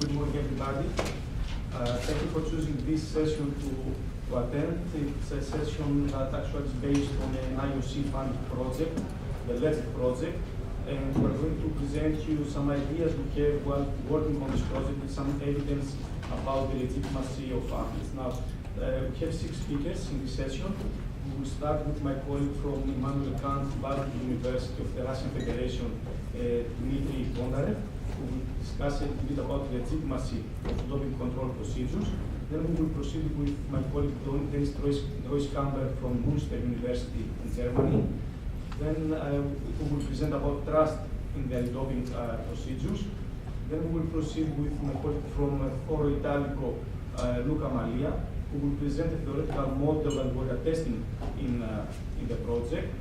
Good morning, everybody. Thank you for choosing this session to attend. It's a session that actually is based on an IOC funded project, the Legit project, and we're going to present you some ideas we have while working on this project and some evidence about the legitimacy of athletes. Now, we have 6 speakers in this session. We will start with my colleague from Immanuel Kant, Baltic University of the Russian Federation, Dmitriy, Bondarev, who will discuss a little bit about the legitimacy of doping control procedures. Then we will proceed with my colleague Dreiskämper from Münster University in Germany. Then we will present about trust in the doping procedures. Then we will proceed with my colleague from Foro, Italico, Luca, Mallia, who will present a theoretical model that we are testing in the project.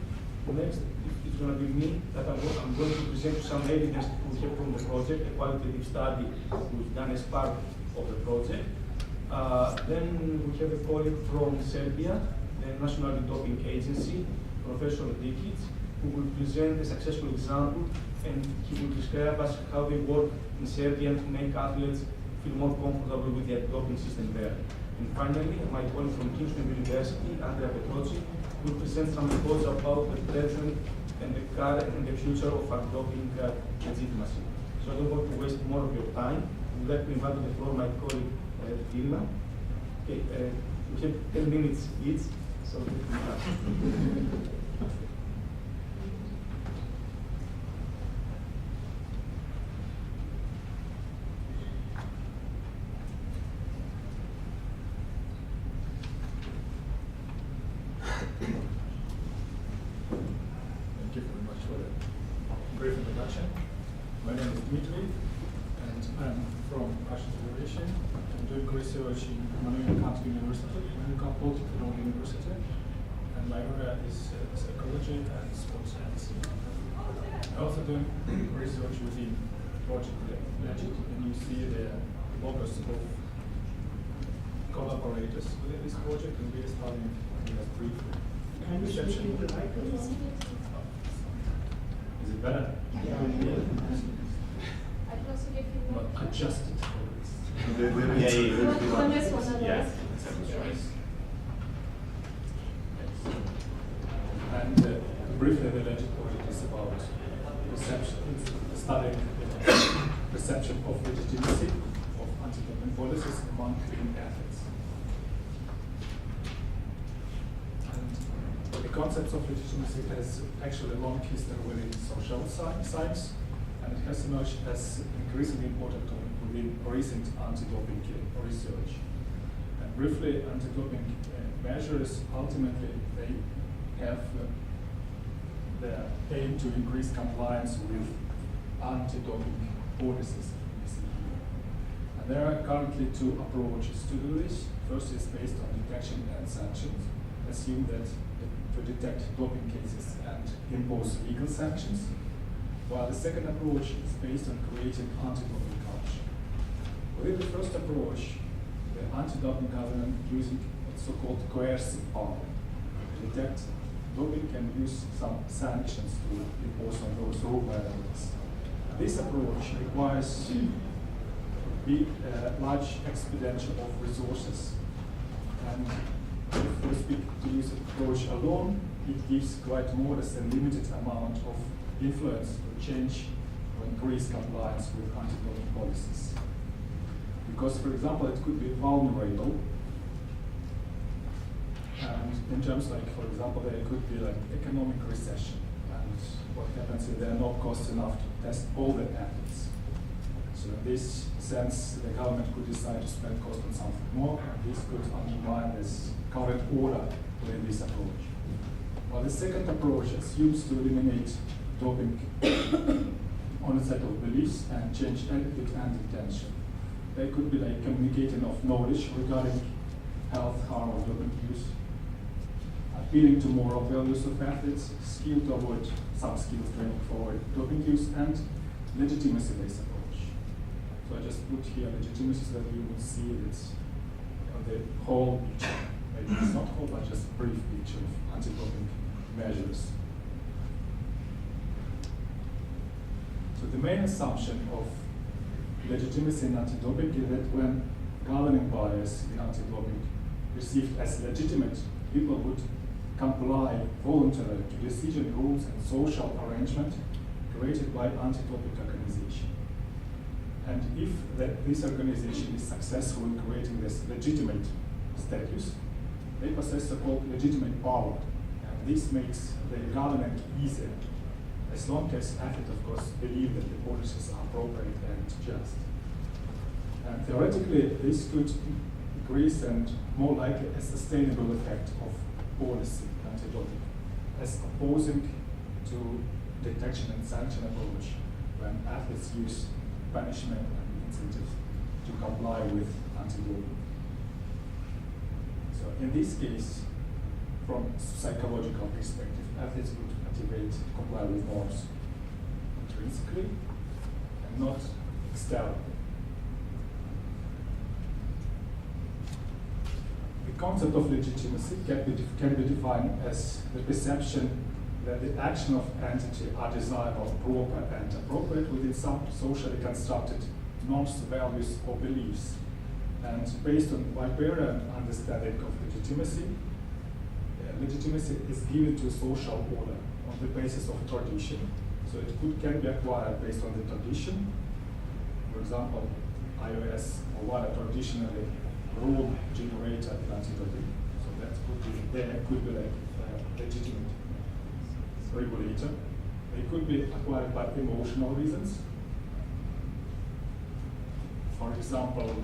Next, it's going to be me that I'm going to present some evidence we have from the project, a qualitative study we've done as part of the project. Then we have a colleague from Serbia, the National Antidoping Agency, Professor Dikic, who will present a successful example, and he will describe us how they work in Serbia to make athletes feel more comfortable with the doping system there. And finally, my colleague from Kingston University, Andrea Petroczi, will present some thoughts about the present and the current and the future of doping legitimacy. So I don't want to waste more of your time. I would like to invite to the floor my colleague, Vilma. Okay, we have 10 minutes each, so Thank you very much for the brief introduction. My name is Dmitriy, and I'm from Russian Federation. I'm doing research in Immanuel Kant University, Baltic University, and my area is psychology and sports science. I also do research within Project Legit, and you see the logos of collaborators within this project, and we are studying this briefly. Can you speak in the microphone? Is it better? Yeah. I can also give you Not more. adjusted for this. On this one, otherwise. And briefly, the Legit project is about perception, studying perception of legitimacy of anti-doping policies among athletes. And the concept of legitimacy has actually a long history within social science, and it has emerged as increasingly important within recent anti-doping research. And briefly, anti-doping measures ultimately they have the aim to increase compliance with anti-doping policies. And there are currently 2 approaches to do this. First is based on detection and sanctions, assume that to detect doping cases and impose legal sanctions, while the second approach is based on creating anti-doping culture. Within the first approach, the anti-doping government using what's so-called coercive power to detect doping can use some sanctions to impose on those who violate. This approach requires large expenditure of resources, and if we speak to use approach alone, it gives quite modest and limited amount of influence to change or increase compliance with anti-doping policies. Because, for example, it could be vulnerable, and in terms like, for example, there could be like economic recession, and what happens if there are not costs enough to test all the athletes. So in this sense, the government could decide to spend cost on something more, and this could undermine this current order within this approach. While the second approach assumes to eliminate doping on a set of beliefs and change attitude and intention. There could be like communicating of knowledge regarding health, harm, or doping use, appealing to moral values of athletes, skill to avoid sub-skill training for doping use, and legitimacy-based approach. So I just put here legitimacy so that you would see it on the whole picture. Maybe it's not whole, but just a brief picture of anti-doping measures. So the main assumption of legitimacy in anti-doping is that when governing bodies in anti-doping perceived as legitimate, people would comply voluntarily to decision rules and social arrangement created by anti-doping organization. And if this organization is successful in creating this legitimate status, they possess so-called legitimate power. And this makes the government easier, as long as athletes, of course, believe that the policies are appropriate and just. And theoretically, this could increase and more likely a sustainable effect of policy anti-doping, as opposing to detection and sanction approach when athletes use punishment and incentives to comply with anti-doping. So in this case, from psychological perspective, athletes would motivate to comply with norms intrinsically and not externally. The concept of legitimacy can be defined as the perception that the action of entity are desirable, proper, and appropriate within some socially constructed norms, values, or beliefs. And based on Weberian understanding of legitimacy, legitimacy is given to social order on the basis of tradition. So it can be acquired based on the tradition. For example, iOS or WADA traditionally rule generator in anti-doping. So that could be like legitimate regulator. They could be acquired by emotional reasons. For example,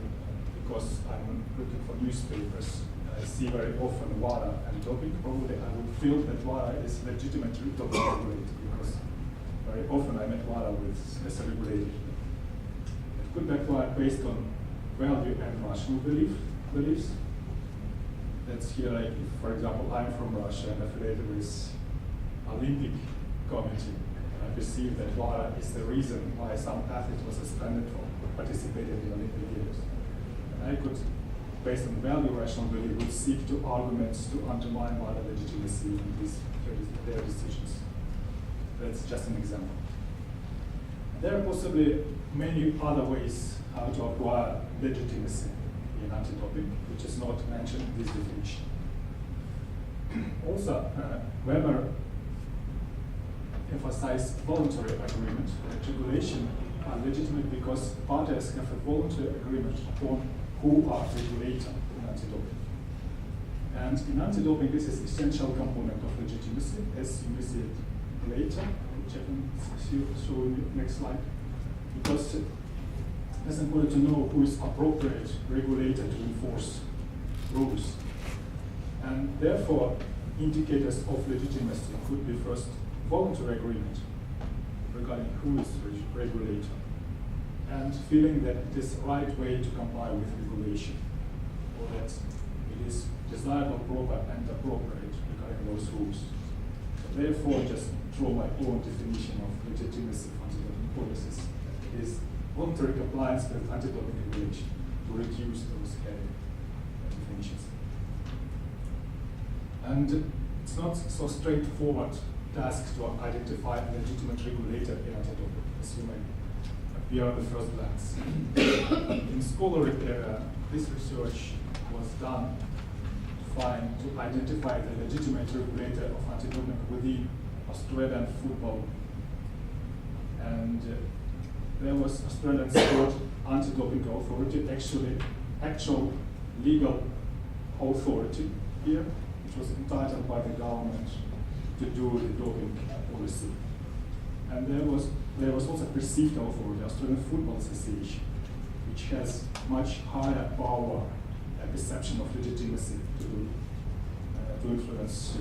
because I'm looking for newspapers, I see very often WADA and doping. Probably I would feel that WADA is legitimate doping regulator because very often I met WADA as a regulator. It could be acquired based on value and rational beliefs. That's here, like if, for example, I'm from Russia and affiliated with Olympic Committee. I perceive that WADA is the reason why some athlete was suspended from participating in Olympic Games. And I could, based on value rational belief, would seek to arguments to undermine WADA legitimacy in their decisions. That's just an example. There are possibly many other ways how to acquire legitimacy in anti-doping, which is not mentioned in this definition. Also, Weber emphasized voluntary agreement and regulation are legitimate because parties have a voluntary agreement upon who are regulator in anti-doping. And in anti-doping, this is essential component of legitimacy, as you may see it later, which I can show in the next slide. Because it's important to know who is appropriate regulator to enforce rules. And therefore, indicators of legitimacy could be first voluntary agreement regarding who is regulator, and feeling that it is the right way to comply with regulation, or that it is desirable, proper, and appropriate regarding those rules. So therefore, just draw my own definition of legitimacy for anti-doping policies. It is voluntary compliance with anti-doping regulation to reduce those heavy definitions. And it's not so straightforward task to identify a legitimate regulator in anti-doping, as you may appear on the first glance. In scholarly area, this research was done to identify the legitimate regulator of anti-doping within Australian football. And there was Australian Sport Anti-Doping Authority, actual legal authority here, which was entitled by the government to do the doping policy. And there was also perceived authority, Australian Football Association, which has much higher power and perception of legitimacy to influence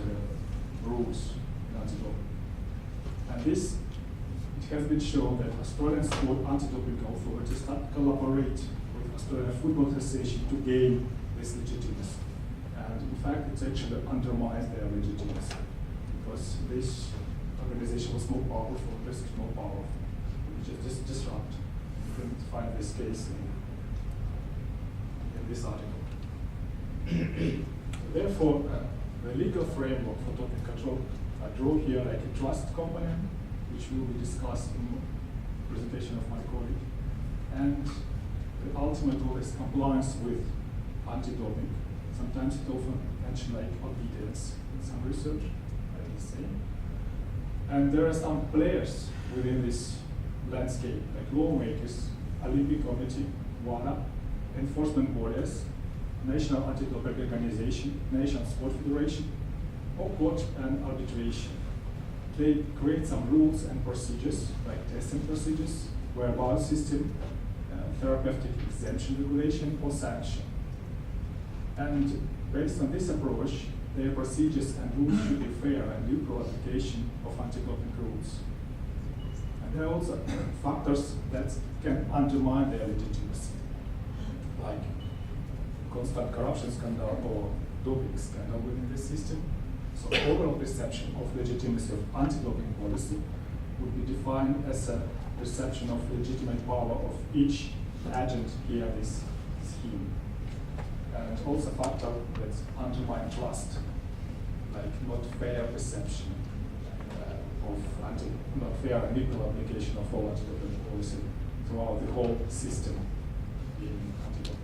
rules in anti-doping. And this, it has been shown that Australian Sport Anti-Doping Authority start to collaborate with Australian Football Association to gain this legitimacy. And in fact, it actually undermines their legitimacy, because this organization was more powerful, this is more powerful, which is disrupt. You can find this case in this article. Therefore, the legal framework for doping control, I draw here like a trust component, which will be discussed in the presentation of my colleague. And the ultimate goal is compliance with anti-doping. Sometimes it often mentioned like obedience in some research, I will say. And there are some players within this landscape, like lawmakers, Olympic Committee, WADA, enforcement bodies, National Anti-Doping Organization, National Sport Federation, or court and arbitration. They create some rules and procedures, like testing procedures, whereby system, therapeutic exemption regulation, or sanction. And based on this approach, their procedures and rules should be fair and equal application of anti-doping rules. And there are also factors that can undermine their legitimacy, like constant corruption scandal or doping scandal within the system. So overall perception of legitimacy of anti-doping policy would be defined as a perception of legitimate power of each agent here in this scheme. And also a factor that undermine trust, like not fair perception of not fair and equal application of all anti-doping policy throughout the whole system in anti-doping.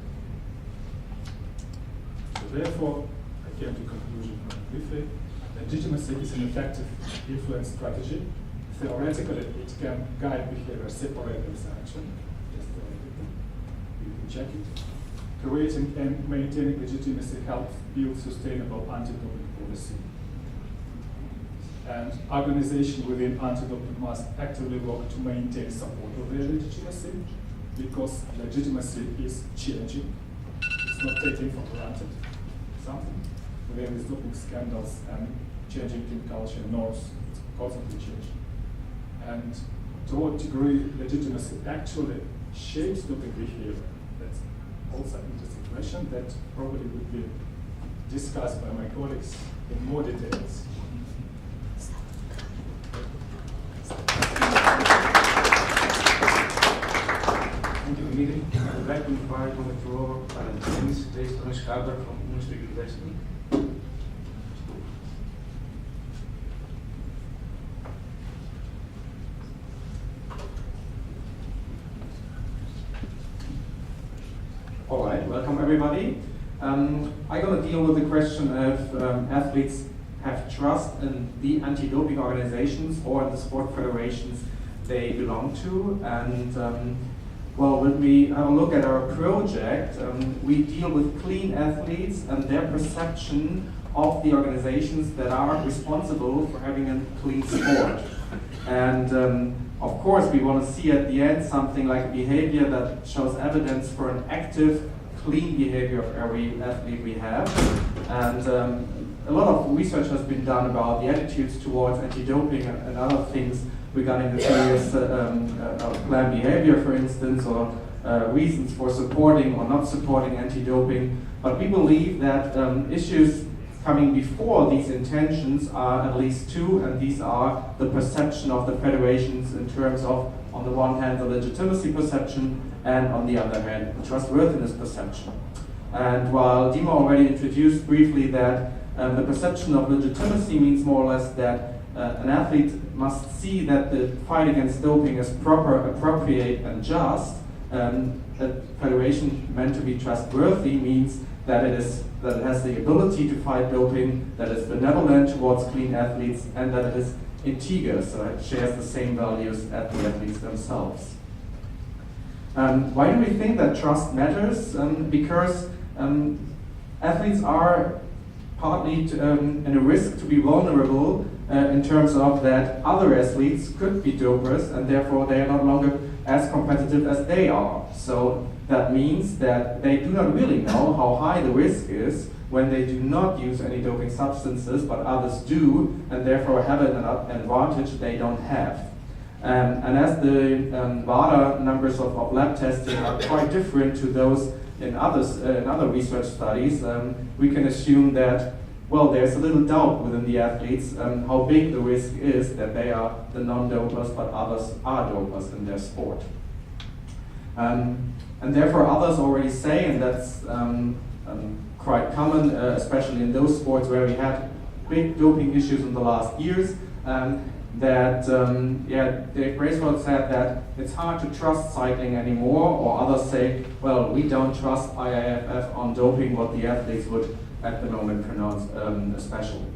So therefore, I came to conclusion briefly. Legitimacy is an effective influence strategy. Theoretically, it can guide behavior separately with action. Just theoretically, you can check it. Creating and maintaining legitimacy helps build sustainable anti-doping policy. And organization within anti-doping must actively work to maintain support of their legitimacy, because legitimacy is changing. It's not taken for granted. Something within these doping scandals and changing team culture norms, it's constantly changing. And to what degree legitimacy actually shapes doping behavior? That's also an interesting question that probably would be discussed by my colleagues in more details. Thank you, Dmitriy. I would like to invite on the floor Dreiskämper from Münster University. All right, welcome everybody. I'm going to deal with the question of athletes have trust in the anti-doping organizations or in the sport federations they belong to. And well, when we have a look at our project, we deal with clean athletes and their perception of the organizations that are responsible for having a clean sport. And of course, we want to see at the end something like a behavior that shows evidence for an active, clean behavior of every athlete we have. And a lot of research has been done about the attitudes towards anti-doping and other things regarding the serious planned behavior, for instance, or reasons for supporting or not supporting anti-doping. But we believe that issues coming before these intentions are at least two, and these are the perception of the federations in terms of, on the one hand, the legitimacy perception, and on the other hand, the trustworthiness perception. And while Dima already introduced briefly that the perception of legitimacy means more or less that an athlete must see that the fight against doping is proper, appropriate, and just. That federation meant to be trustworthy means that it has the ability to fight doping, that it's benevolent towards clean athletes, and that it is integer, so it shares the same values as the athletes themselves. Why do we think that trust matters? Because athletes are partly in a risk to be vulnerable in terms of that other athletes could be dopers, and therefore they are no longer as competitive as they are. So that means that they do not really know how high the risk is when they do not use any doping substances, but others do, and therefore have an advantage they don't have. And as the WADA numbers of lab testing are quite different to those in other research studies, we can assume that, well, there's a little doubt within the athletes how big the risk is that they are the non-dopers, but others are dopers in their sport. And therefore others already say, and that's quite common, especially in those sports where we had big doping issues in the last years, that Dave Bracewell said that it's hard to trust cycling anymore, or others say, well, we don't trust IAFF on doping, what the athletes would at the moment pronounce a special.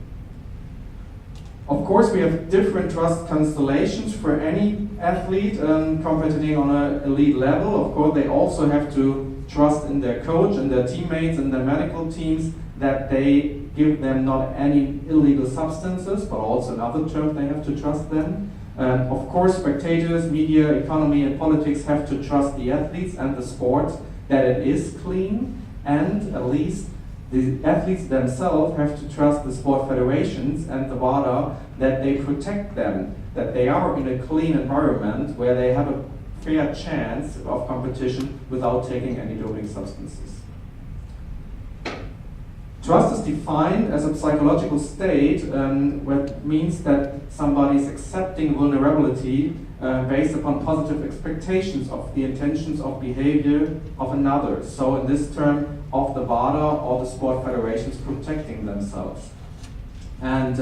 Of course, we have different trust constellations for any athlete competing on an elite level. Of course, they also have to trust in their coach and their teammates and their medical teams that they give them not any illegal substances, but also in other terms they have to trust them. Of course, spectators, media, economy, and politics have to trust the athletes and the sport that it is clean, and at least the athletes themselves have to trust the sport federations and the WADA that they protect them, that they are in a clean environment where they have a fair chance of competition without taking any doping substances. Trust is defined as a psychological state, which means that somebody is accepting vulnerability based upon positive expectations of the intentions of behavior of another. So in this term, of the WADA or the sport federations protecting themselves. And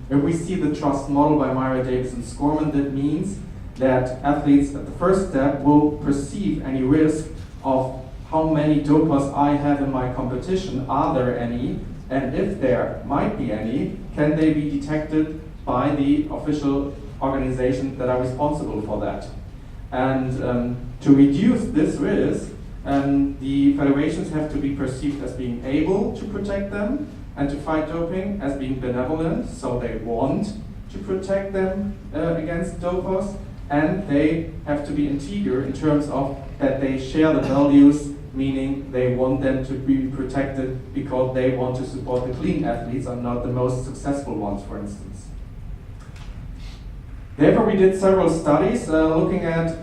if we see the trust model by Myra Davis and Scorman, that means that athletes at the first step will perceive any risk of how many dopers I have in my competition, are there any, and if there might be any, can they be detected by the official organizations that are responsible for that. And to reduce this risk, the federations have to be perceived as being able to protect them and to fight doping as being benevolent, so they want to protect them against dopers, and they have to be integer in terms of that they share the values, meaning they want them to be protected because they want to support the clean athletes and not the most successful ones, for instance. Therefore, we did several studies looking at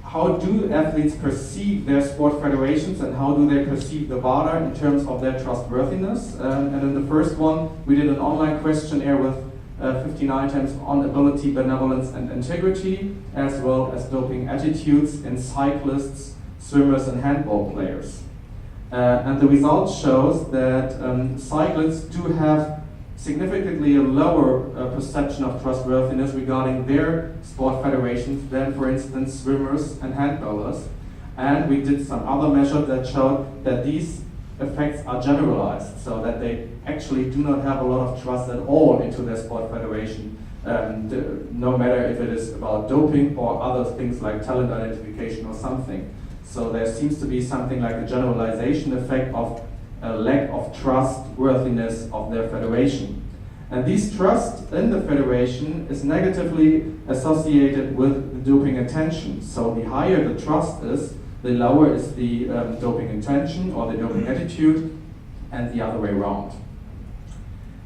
how do athletes perceive their sport federations and how do they perceive the WADA in terms of their trustworthiness. And in the first one, we did an online questionnaire with 15 items on ability, benevolence, and integrity, as well as doping attitudes in cyclists, swimmers, and handball players. And the result shows that cyclists do have significantly a lower perception of trustworthiness regarding their sport federations than, for instance, swimmers and handballers. And we did some other measures that showed that these effects are generalized, so that they actually do not have a lot of trust at all into their sport federation, no matter if it is about doping or other things like talent identification or something. So there seems to be something like a generalization effect of a lack of trustworthiness of their federation. And this trust in the federation is negatively associated with the doping intention. So the higher the trust is, the lower is the doping intention or the doping attitude, and the other way around.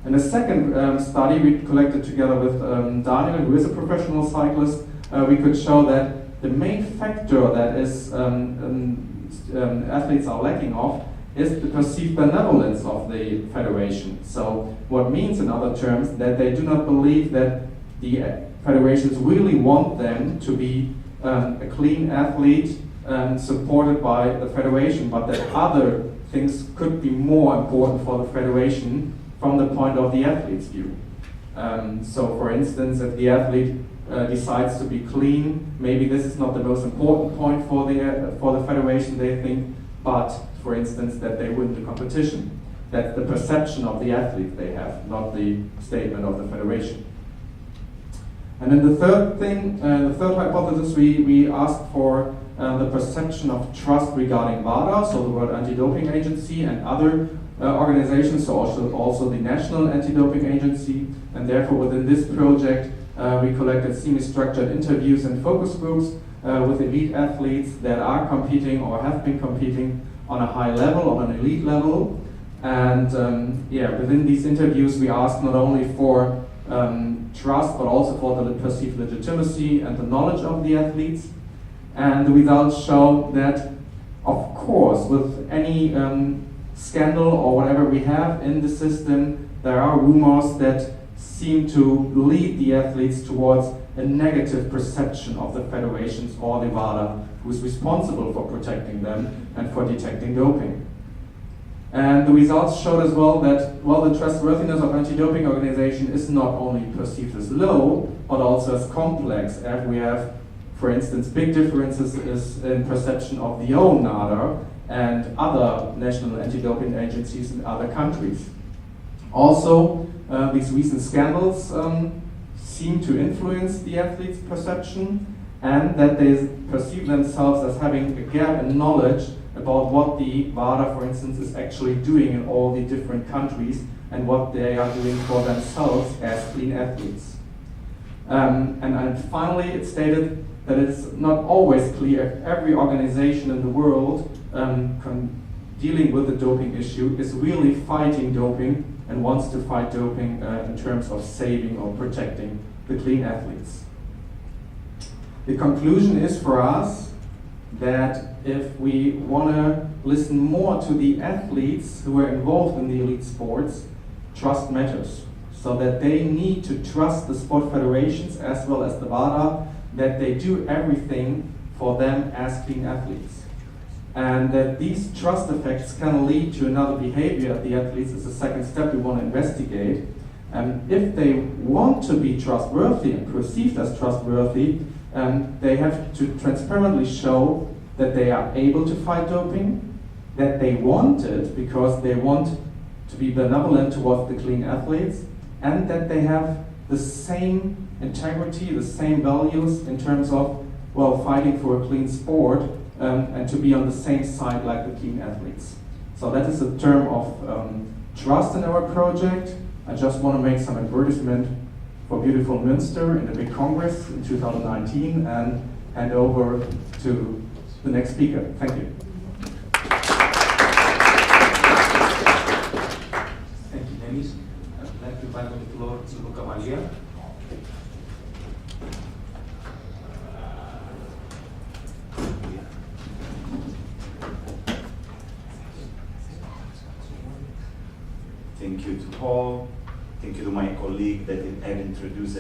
In a second study we collected together with Daniel, who is a professional cyclist, we could show that the main factor that is athletes are lacking of is the perceived benevolence of the federation. So what means, in other terms, that they do not believe that the federations really want them to be a clean athlete supported by the federation, but that other things could be more important for the federation from the point of the athlete's view. So for instance, if the athlete decides to be clean, maybe this is not the most important point for the federation, they think, but for instance, that they win the competition. That's the perception of the athlete they have, not the statement of the federation. And then the third thing, the third hypothesis, we asked for the perception of trust regarding WADA, so the World Anti-Doping Agency and other organizations, so also the National Anti-Doping Agency, and therefore within this project we collected semi-structured interviews and focus groups with elite athletes that are competing or have been competing on a high level, on an elite level. And within these interviews we asked not only for trust, but also for the perceived legitimacy and the knowledge of the athletes. And the results show that, of course, with any scandal or whatever we have in the system, there are rumors that seem to lead the athletes towards a negative perception of the federations or the WADA, who is responsible for protecting them and for detecting doping. And the results showed as well that, well, the trustworthiness of anti-doping organization is not only perceived as low, but also as complex, as we have, for instance, big differences in perception of the own NADA and other national anti-doping agencies in other countries. Also, these recent scandals seem to influence the athletes' perception, and that they perceive themselves as having a gap in knowledge about what the WADA, for instance, is actually doing in all the different countries and what they are doing for themselves as clean athletes. And finally, it stated that it's not always clear if every organization in the world dealing with the doping issue is really fighting doping and wants to fight doping in terms of saving or protecting the clean athletes. The conclusion is for us that if we want to listen more to the athletes who are involved in the elite sports, trust matters. So that they need to trust the sport federations as well as the WADA, that they do everything for them as clean athletes. And that these trust effects can lead to another behavior of the athletes is the second step we want to investigate. And if they want to be trustworthy and perceived as trustworthy, they have to transparently show that they are able to fight doping, that they want it because they want to be benevolent towards the clean athletes, and that they have the same integrity, the same values in terms of, well, fighting for a clean sport and to be on the same side like the clean athletes. So that is a term of trust in our project. I just want to make some advertisement for beautiful Münster in the big Congress in 2019 and hand over to the next speaker. Thank you. Thank you, Dennis. I'd like to pass the floor to Luca Mallia. Thank you to Paul. Thank you to my colleague that have introduced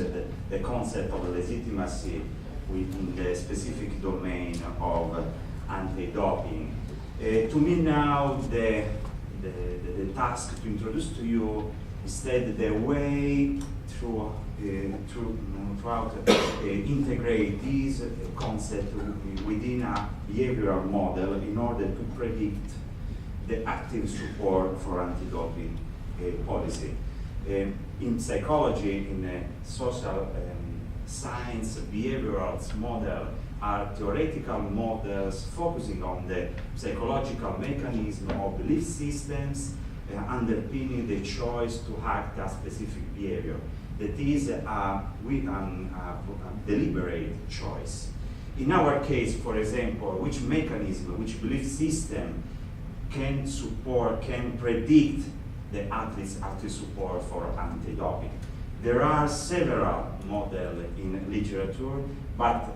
the concept of legitimacy within the specific domain of anti-doping. To me now, the task to introduce to you instead the way throughout integrate this concept within a behavioral model in order to predict the active support for anti-doping policy. In psychology, in social science, behavioral model are theoretical models focusing on the psychological mechanism of belief systems underpinning the choice to act a specific behavior. That is a deliberate choice. In our case, for example, which mechanism, which belief system can predict the athlete's active support for anti-doping? There are several models in literature, but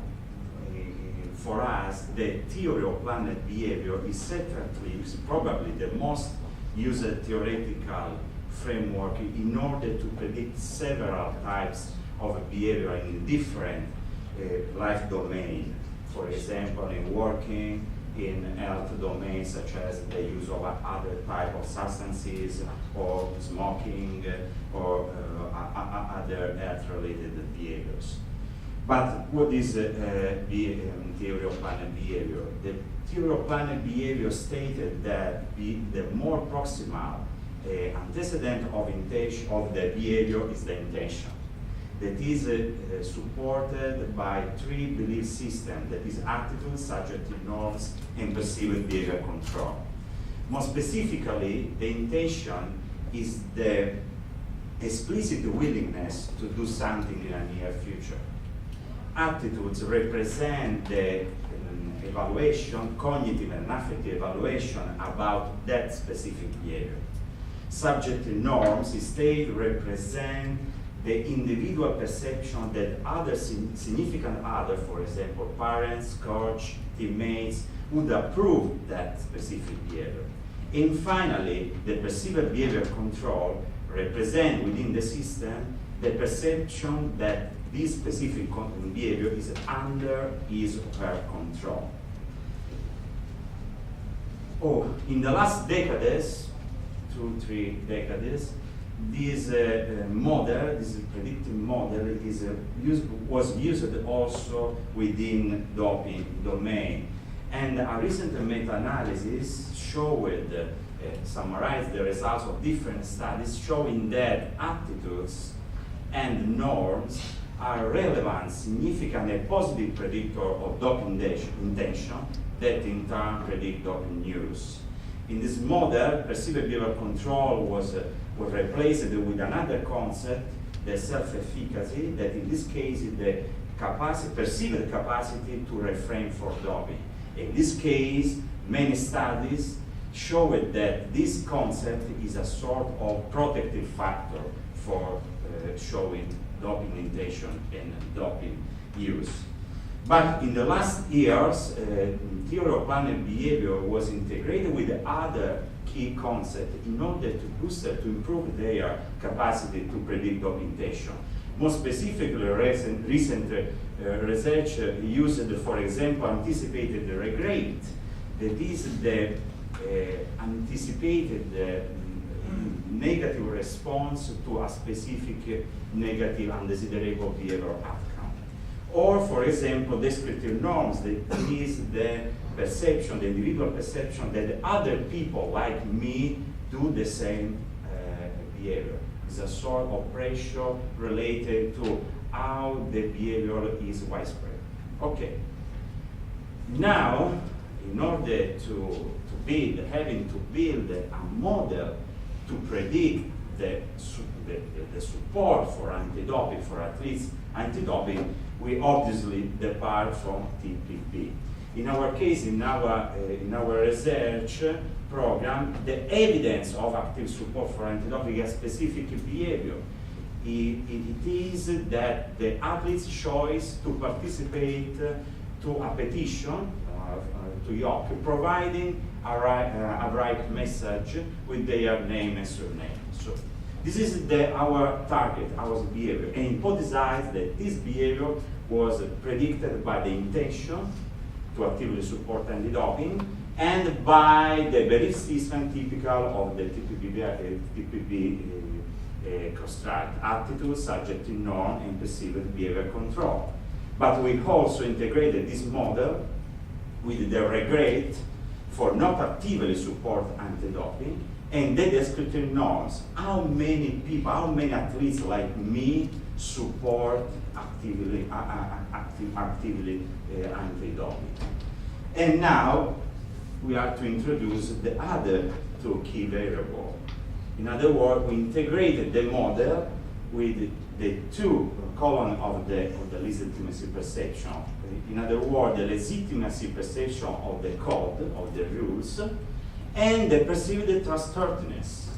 for us, the theory of planned behavior is probably the most used theoretical framework in order to predict several types of behavior in different life domains. For example, in working, in health domains such as the use of other type of substances or smoking or other health-related behaviors. But what is theory of planned behavior? The theory of planned behavior stated that the more proximal antecedent of the behavior is the intention. That is supported by three belief systems, that is attitude, subjective norms, and perceived behavior control. More specifically, the intention is the explicit willingness to do something in a near future. Attitudes represent the evaluation, cognitive and affective evaluation about that specific behavior. Subjective norms instead represent the individual perception that other significant other, for example, parents, coach, teammates, would approve that specific behavior. And finally, the perceived behavior control represent within the system the perception that this specific behavior is under his or her control. In the last decades, 2-3 decades. This model, this predictive model, was used also within doping domain. And a recent meta-analysis summarized the results of different studies showing that attitudes and norms are relevant, significant, and positive predictor of doping intention that in turn predict doping use. In this model, perceived behavior control was replaced with another concept, the self-efficacy, that in this case is the perceived capacity to refrain from doping. In this case, many studies showed that this concept is a sort of protective factor for showing doping intention and doping use. But in the last years, theory of planned behavior was integrated with other key concepts in order to improve their capacity to predict doping intention. More specifically, recent research used, for example, anticipated regret. That is the anticipated negative response to a specific negative undesirable behavior outcome. Or, for example, descriptive norms, that is the perception, the individual perception that other people like me do the same behavior. It's a sort of pressure related to how the behavior is widespread. Okay. Now, in order to having to build a model to predict the support for anti-doping, for athletes anti-doping, we obviously depart from TPP. In our case, in our research program, the evidence of active support for anti-doping as specific behavior, it is that the athlete's choice to participate to a petition to IOC, providing a right message with their name and surname. So this is our target, our behavior, and hypothesized that this behavior was predicted by the intention to actively support anti-doping and by the belief system typical of the TPP construct, attitude, subjective norm, and perceived behavior control. But we also integrated this model with the regret for not actively support anti-doping and the descriptive norms. How many people, how many athletes like me support actively anti-doping? And now we are to introduce the other two key variables. In other words, we integrated the model with the two columns of the legitimacy perception. In other words, the legitimacy perception of the code, of the rules, and the perceived trustworthiness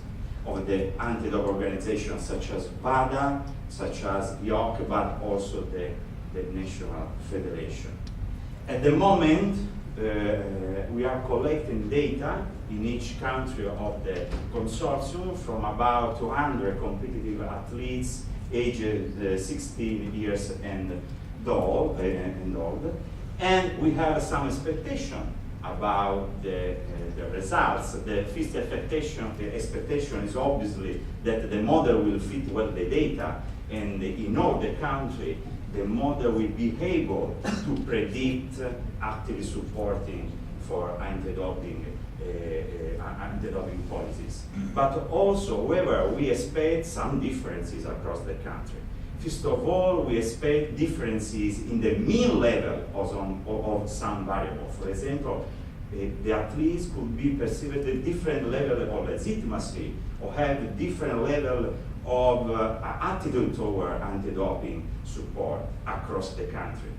of the anti-doping organizations such as WADA, such as IOC, but also the National Federation. At the moment, we are collecting data in each country of the consortium from about 200 competitive athletes aged 16 years and old, and we have some expectation about the results. The first expectation is obviously that the model will fit well the data, and in all the country, the model will be able to predict actively supporting for anti-doping policies. But also, however, we expect some differences across the country. First of all, we expect differences in the mean level of some variables. For example, the athletes could be perceived at a different level of legitimacy or have a different level of attitude toward anti-doping support across the country.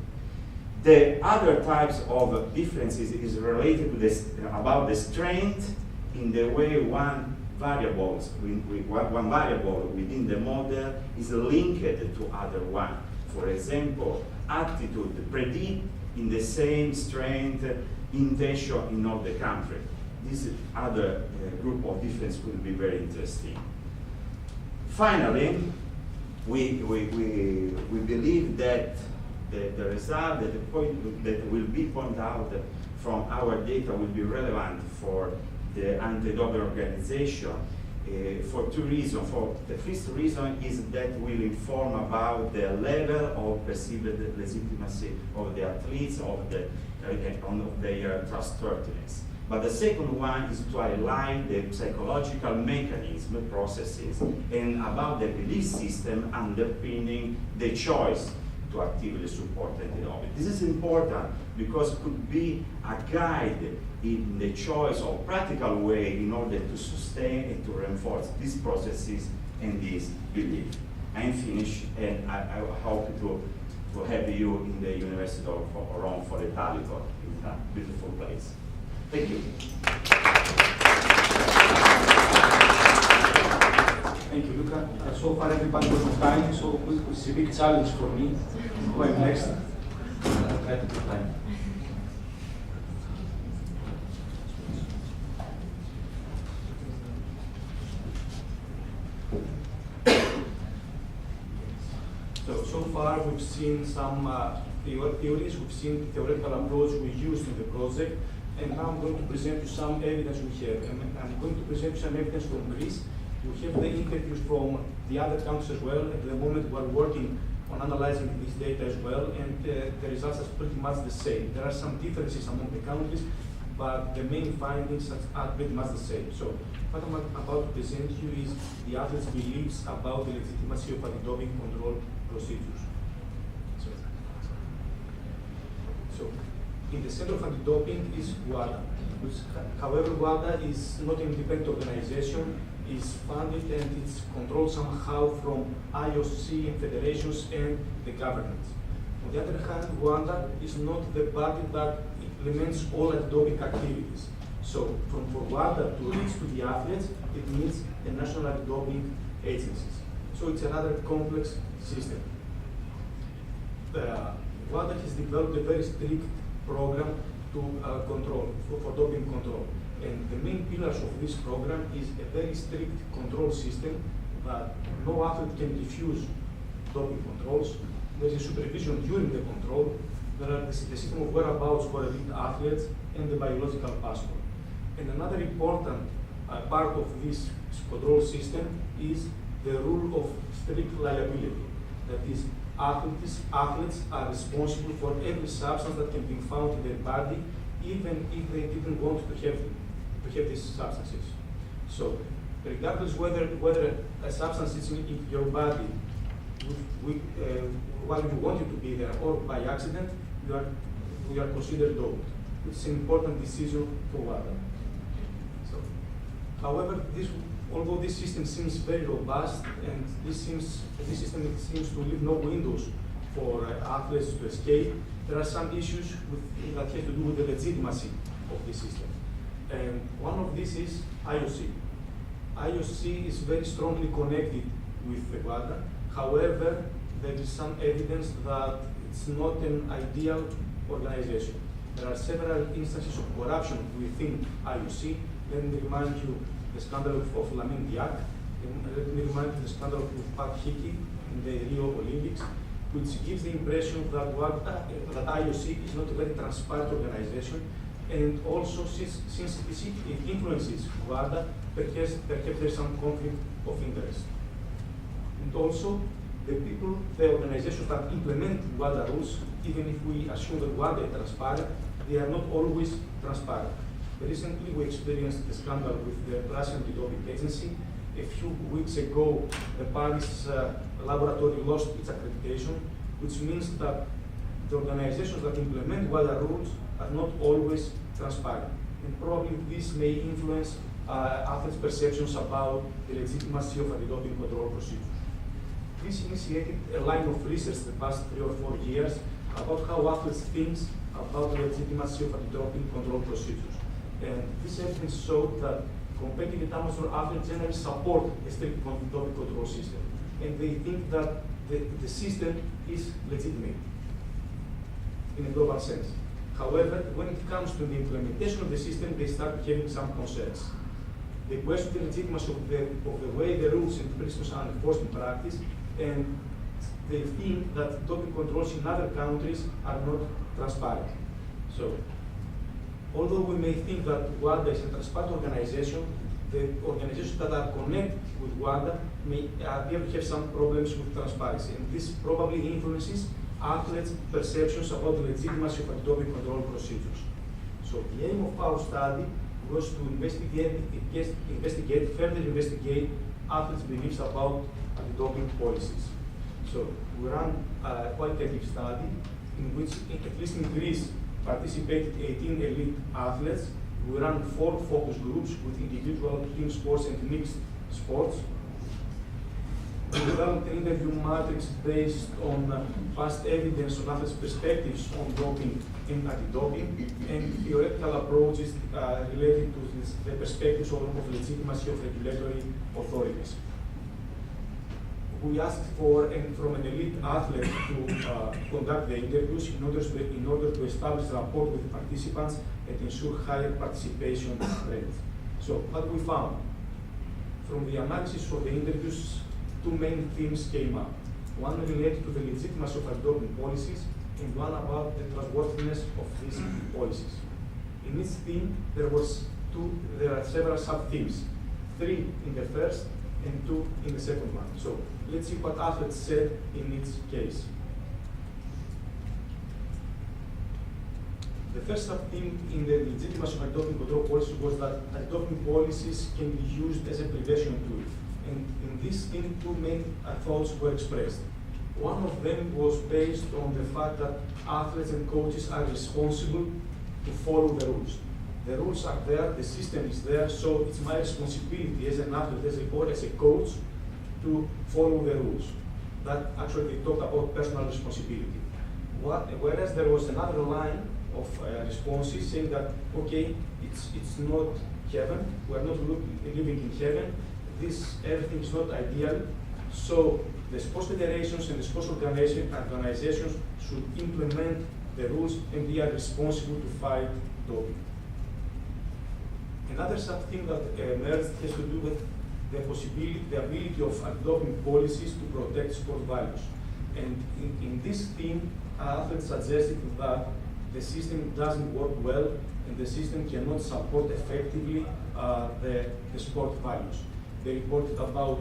The other types of differences is related to this, about the strength in the way one variable within the model is linked to other one. For example, attitude predict in the same strength intention in all the country. This other group of difference could be very interesting. Finally, we believe that the result, that the point that will be pointed out from our data will be relevant for the anti-doping organization for two reasons. For the first reason is that will inform about the level of perceived legitimacy of the athletes, of their trustworthiness. But the second one is to highlight the psychological mechanism, processes, and about the belief system underpinning the choice to actively support antidoping. This is important because it could be a guide in the choice of practical way in order to sustain and to reinforce these processes and this belief. I'm finished, and I hope to have you in the University of Rome for Italico. It's a beautiful place. Thank you. Thank you, Luca. So far, everybody was on time, so it's a big challenge for me. Who am next? I'll try to do time. So far, we've seen some theories, we've seen the theoretical approach we used in the project, and now I'm going to present you some evidence we have. And I'm going to present you some evidence from Greece. We have the interviews from the other countries as well. At the moment, we're working on analyzing this data as well, and the results are pretty much the same. There are some differences among the countries, but the main findings are pretty much the same. So what I'm about to present you is the athletes' beliefs about the legitimacy of antidoping control procedures. So in the center of antidoping is WADA, which, however, WADA is not an independent organization, is funded and it's controlled somehow from IOC and federations and the government. On the other hand, WADA is not the body that implements all antidoping activities. So for WADA to reach to the athletes, it needs the national antidoping agencies. So it's another complex system. WADA has developed a very strict program to control, for doping control. And the main pillars of this program is a very strict control system that no athlete can refuse doping controls. There is supervision during the control. There are the system of whereabouts for elite athletes and the biological passport. And another important part of this control system is the rule of strict liability. That is, athletes are responsible for every substance that can be found in their body, even if they didn't want to have these substances. So, regardless whether a substance is in your body while you want it to be there or by accident, you are considered doped. It's an important decision for WADA. So, however, although this system seems very robust and this system seems to leave no windows for athletes to escape, there are some issues that have to do with the legitimacy of this system. And one of these is IOC. IOC is very strongly connected with the WADA. However, there is some evidence that it's not an ideal organization. There are several instances of corruption within IOC. Let me remind you the scandal of Lamin Diak, and let me remind you the scandal of Pat Hickey in the Rio Olympics, which gives the impression that IOC is not a very transparent organization, and also since it influences WADA, perhaps there's some conflict of interest. And also, the organizations that implement WADA rules, even if we assume that WADA is transparent, they are not always transparent. Recently, we experienced the scandal with the Russian Antidoping Agency. A few weeks ago, the Paris laboratory lost its accreditation, which means that the organizations that implement WADA rules are not always transparent. And probably this may influence athletes' perceptions about the legitimacy of antidoping control procedures. This initiated a line of research the past 3 or 4 years about how athletes think about the legitimacy of antidoping control procedures. And this evidence showed that competitive amateur athletes generally support a strict doping control system. And they think that the system is legitimate in a global sense. However, when it comes to the implementation of the system, they start having some concerns. They question the legitimacy of the way the rules and principles are enforced in practice, and they think that doping controls in other countries are not transparent. So, although we may think that WADA is a transparent organization, the organizations that are connected with WADA may appear to have some problems with transparency, and this probably influences athletes' perceptions about the legitimacy of antidoping control procedures. So the aim of our study was to further investigate athletes' beliefs about antidoping policies. So we ran a qualitative study in which, at least in Greece, participated 18 elite athletes. We ran 4 focus groups with individual, team sports, and mixed sports. We developed an interview matrix based on past evidence on athletes' perspectives on doping and anti-doping, and theoretical approaches related to the perspectives of legitimacy of regulatory authorities. We asked from an elite athlete to conduct the interviews in order to establish rapport with the participants and ensure higher participation rate. So what we found from the analysis of the interviews, 2 main themes came up. One related to the legitimacy of anti-doping policies, and one about the trustworthiness of these policies. In each theme, there are several sub-themes, 3 in the first and 2 in the second one. So let's see what athletes said in each case. The first sub-theme in the legitimacy of anti-doping control policies was that anti-doping policies can be used as a prevention tool. And in this theme, 2 main thoughts were expressed. One of them was based on the fact that athletes and coaches are responsible to follow the rules. The rules are there, the system is there, so it's my responsibility as an athlete, as a coach, to follow the rules. That actually they talk about personal responsibility. Whereas there was another line of responses saying that, okay, it's not heaven, we're not living in heaven, everything is not ideal, so the sports federations and the sports organizations should implement the rules, and they are responsible to fight doping. Another sub-theme that emerged has to do with the ability of anti-doping policies to protect sport values. And in this theme, athletes suggested that the system doesn't work well, and the system cannot support effectively the sport values. They reported about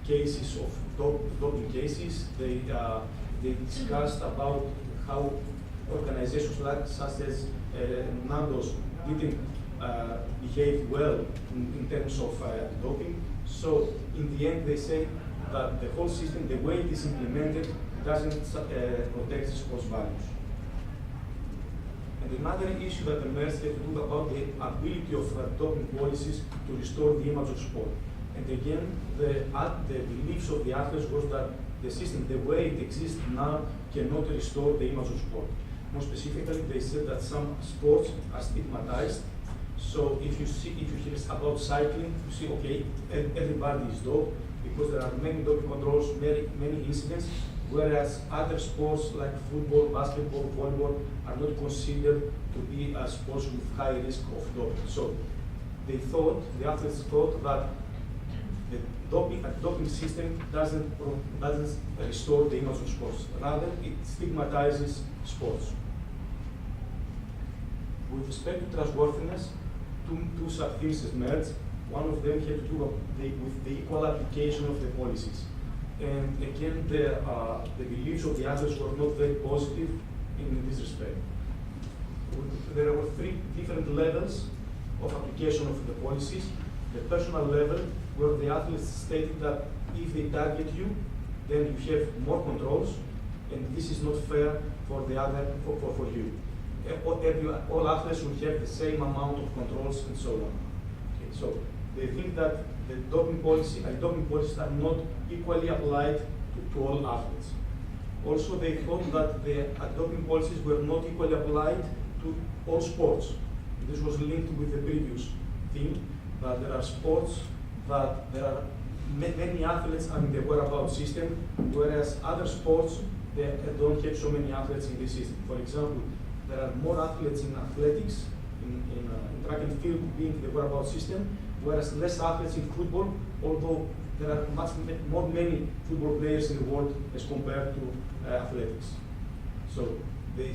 cases of doping cases. They discussed about how organizations such as NADOS didn't behave well in terms of doping. So in the end, they say that the whole system, the way it is implemented, doesn't protect sports values. And another issue that emerged had to do about the ability of doping policies to restore the image of sport. And again, the beliefs of the athletes was that the system, the way it exists now, cannot restore the image of sport. More specifically, they said that some sports are stigmatized. So if you hear about cycling, you see, okay, everybody is doped because there are many doping controls, many incidents, whereas other sports like football, basketball, volleyball are not considered to be sports with high risk of doping. So the athletes thought that the doping system doesn't restore the image of sports. Rather, it stigmatizes sports. With respect to trustworthiness, two sub-themes emerged. One of them had to do with the equal application of the policies. And again, the beliefs of the athletes were not very positive in this respect. There were 3 different levels of application of the policies. The personal level, where the athletes stated that if they target you, then you have more controls, and this is not fair for you. All athletes will have the same amount of controls and so on. Okay, so they think that the doping policies are not equally applied to all athletes. Also, they thought that the doping policies were not equally applied to all sports. This was linked with the previous theme, that there are sports that there are many athletes are in the whereabouts system, whereas other sports they don't have so many athletes in this system. For example, there are more athletes in athletics, in track and field being the whereabouts system, whereas less athletes in football, although there are many football players in the world as compared to athletics. So they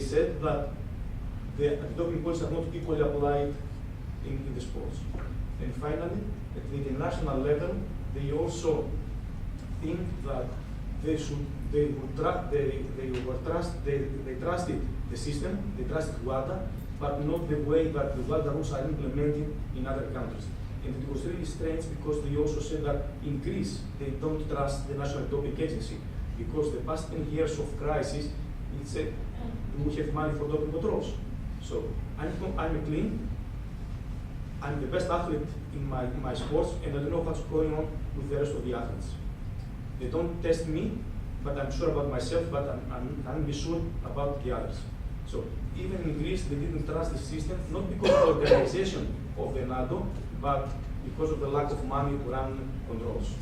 said that the doping policies are not equally applied in the sports. And finally, at the international level, they also think that they trusted the system, they trusted WADA, but not the way that the WADA rules are implemented in other countries. And it was really strange because they also said that in Greece, they don't trust the National Doping Agency because the past 10 years of crisis, it's a, we have money for doping controls. So I'm clean, I'm the best athlete in my sports, and I don't know what's going on with the rest of the athletes. They don't test me, but I'm sure about myself, but I'm can't be sure about the others. So even in Greece, they didn't trust the system, not because of the organization of the NATO, but because of the lack of money to run controls.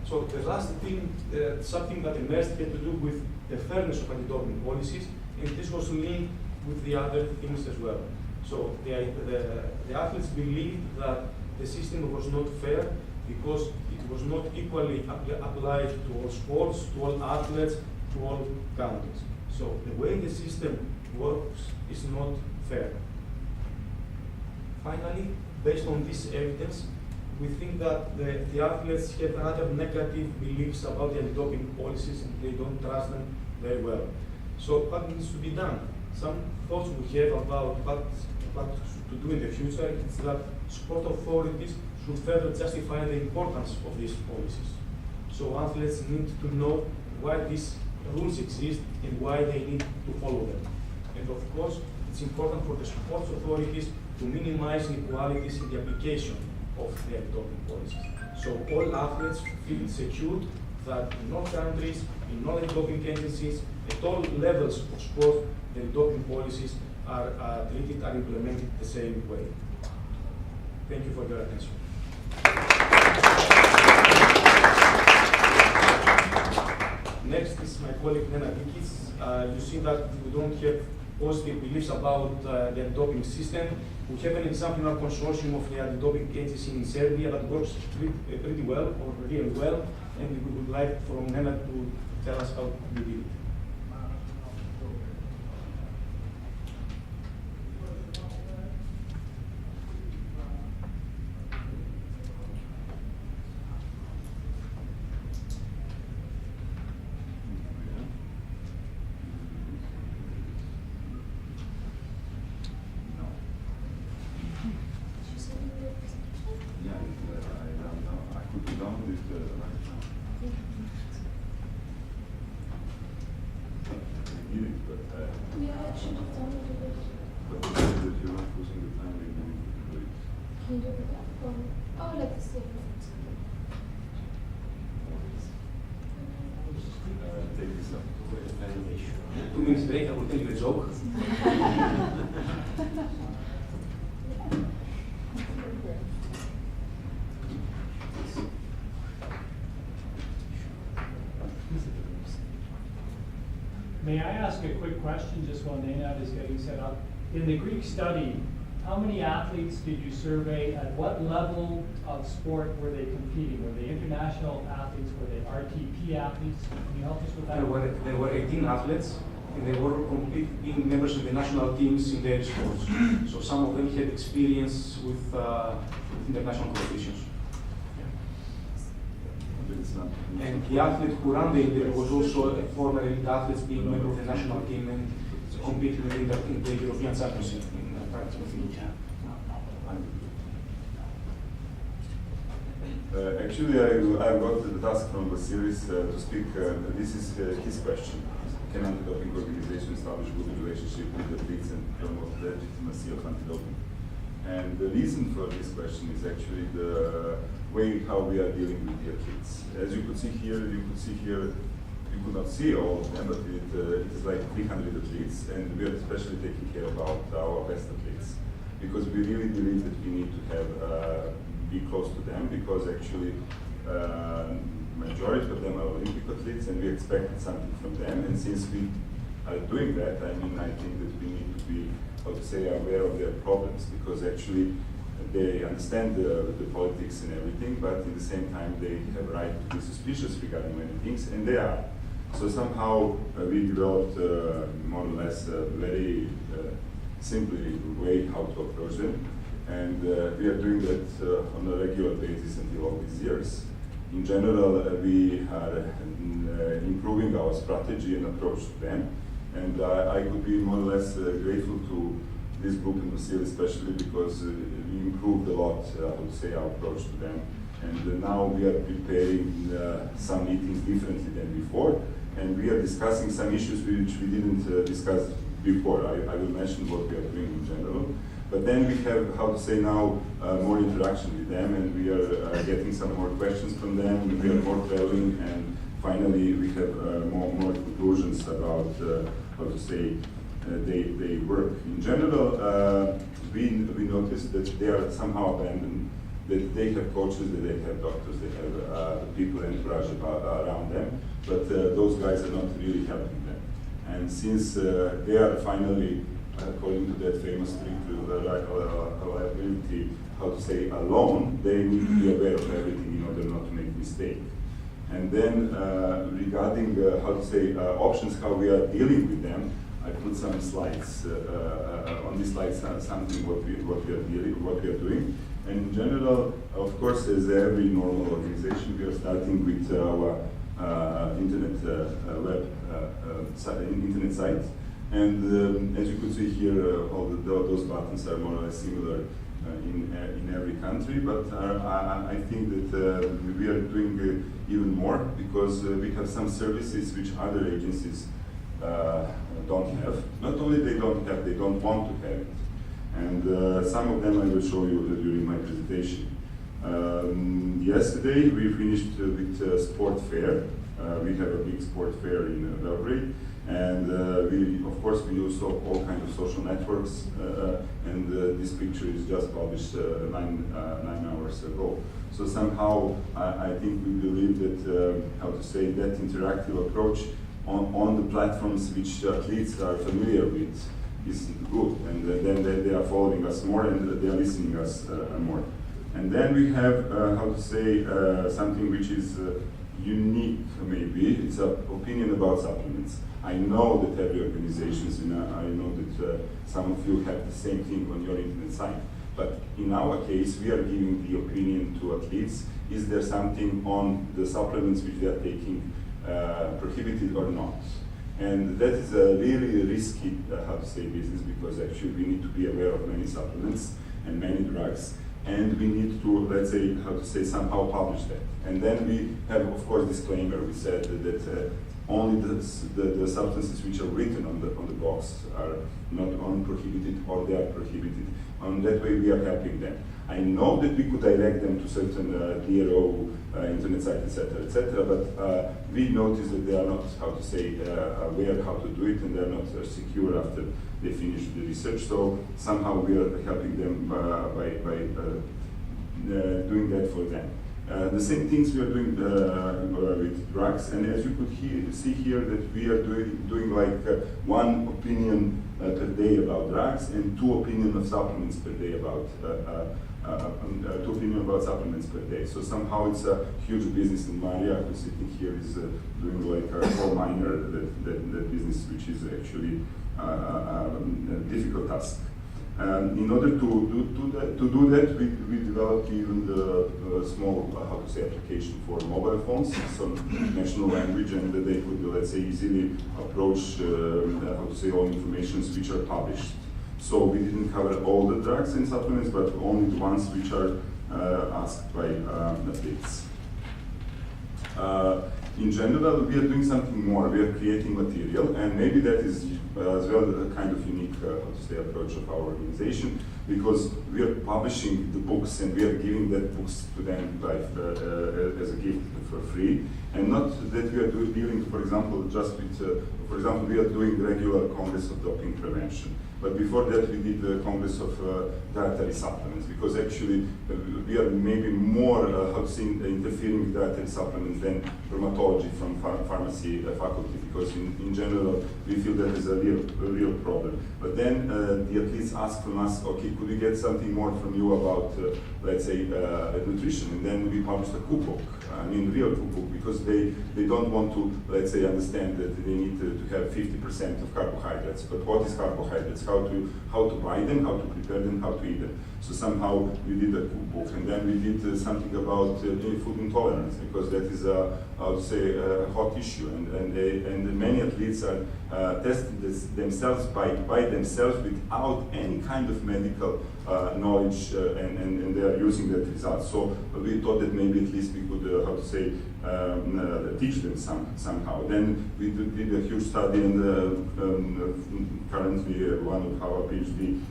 So the last thing, something that emerged had to do with the fairness of anti-doping policies, and this was linked with the other things as well. So the athletes believed that the system was not fair because it was not equally applied to all sports, to all athletes, to all countries. So the way the system works is not fair. Finally, based on this evidence, we think that the athletes have rather negative beliefs about the anti-doping policies and they don't trust them very well. So what needs to be done? Some thoughts we have about what to do in the future is that sport authorities should further justify the importance of these policies. So athletes need to know why these rules exist and why they need to follow them. And of course, it's important for the sports authorities to minimize inequalities in the application of the anti-doping policies. So all athletes feel secure that in all countries, in all anti-doping agencies, at all levels of sport, the anti-doping policies are treated and implemented the same way. Thank you for your attention. Next is my colleague Nenad. You see that we don't have positive beliefs about the anti-doping system. We have an example in our consortium of the anti-doping agency in Serbia that works pretty well, or really well, and we would like from Nenad to tell us how we did it. Break, I will tell you a joke. May I ask a quick question just while Nenad is getting set up? In the Greek study, how many athletes did you survey? At what level of sport were they competing? Were they international athletes? Were they RTP athletes? Can you help us with that? There were 18 athletes, and they were being members of the national teams in their sports. So some of them had experience with international competitions. And the athlete who ran the interview was also a former elite athlete, being a member of the national team and competing in the European Championship in practice. Actually, I got the task from Vassilis to speak. This is his question. Can anti-doping organizations establish good relationship with athletes and promote the legitimacy of anti-doping? And the reason for this question is actually the way how we are dealing with the athletes. As you could see here, you could not see all of them, but it is like 300 athletes, and we are especially taking care about our best athletes because we really believe that we need to have be close to them because actually majority of them are Olympic athletes and we expected something from them, and since we are doing that, I think that we need to be, how to say, aware of their problems because actually they understand the politics and everything, but at the same time they have a right to be suspicious regarding many things, and they are. So somehow we developed more or less a very simple way how to approach them. And we are doing that on a regular basis until all these years. In general, we are improving our strategy and approach to them. And I could be more or less grateful to this group in Vassilis, especially because we improved a lot, I would say, our approach to them. And now we are preparing some meetings differently than before. And we are discussing some issues which we didn't discuss before. I will mention what we are doing in general. But then we have, how to say now, more interaction with them, and we are getting some more questions from them. We are more traveling, and finally we have more conclusions about, how to say, they work. In general, we noticed that they are somehow abandoned, that they have coaches, that they have doctors, they have people entourage around them, but those guys are not really helping them. And since they are finally, according to that famous reliability, how to say, alone, they need to be aware of everything in order not to make mistake. And then regarding, how to say, options, how we are dealing with them, I put some slides, on these slides something what we are doing. And in general, of course, as every normal organization, we are starting with our internet internet site. And as you could see here, all those buttons are more or less similar in every country. But I think that we are doing even more, because we have some services which other agencies don't have. Not only they don't have, they don't want to have it. And some of them I will show you during my presentation. Yesterday we finished with sport fair. We have a big sport fair in Belgrade, and of course we use all kinds of social networks, and this picture is just published 9 hours ago. So somehow I think we believe that, how to say, that interactive approach on the platforms which athletes are familiar with is good, and then they are following us more, and they are listening us more. And then we have, how to say, something which is unique, maybe. It's an opinion about supplements. I know that every organization, and I know that some of you have the same thing on your internet site. But in our case, we are giving the opinion to athletes. Is there something on the supplements which they are taking prohibited or not? And that is a really risky, how to say, business, because actually we need to be aware of many supplements and many drugs, and we need to, let's say, how to say, somehow publish that. And then we have, of course, disclaimer. We said that only the substances which are written on the box are not only prohibited, or they are prohibited. On that way, we are helping them. I know that we could direct them to certain DRO internet sites, etc., but we noticed that they are not, how to say, aware how to do it, and they are not secure after they finish the research. So somehow we are helping them by doing that for them. The same things we are doing with drugs, and as you could see here, that we are doing like one opinion per day about drugs, and 2 opinions of supplements per day about 2 opinions about supplements per day. So somehow it's a huge business in Mallia. Who's sitting here is doing like a coal miner that business, which is actually a difficult task. In order to do that, we developed even the small, how to say, application for mobile phones, some national language, and they could, let's say, easily approach, how to say, all informations which are published. So we didn't cover all the drugs and supplements, but only the ones which are asked by athletes. In general, we are doing something more. We are creating material, and maybe that is as well a kind of unique, how to say, approach of our organization, because we are publishing the books, and we are giving that books to them as a gift for free, and not that we are dealing, for example, just with, for example, we are doing regular Congress of Doping Prevention. But before that, we did the Congress of Dietary Supplements, because actually we are maybe more, how to say, interfering with dietary supplements than dermatology from pharmacy faculty, because in general, we feel that is a real problem. But then the athletes ask from us, okay, could we get something more from you about, let's say, nutrition? And then we published a cookbook, I mean real cookbook, because they don't want to, let's say, understand that they need to have 50% of carbohydrates. But what is carbohydrates? How to buy them, how to prepare them, how to eat them. So somehow we did a cookbook, and then we did something about food intolerance, because that is a, I would say, a hot issue, and many athletes are testing themselves by themselves without any kind of medical knowledge, and they are using that result. So we thought that maybe at least we could, how to say, teach them somehow. Then we did a huge study, and currently one of our PhD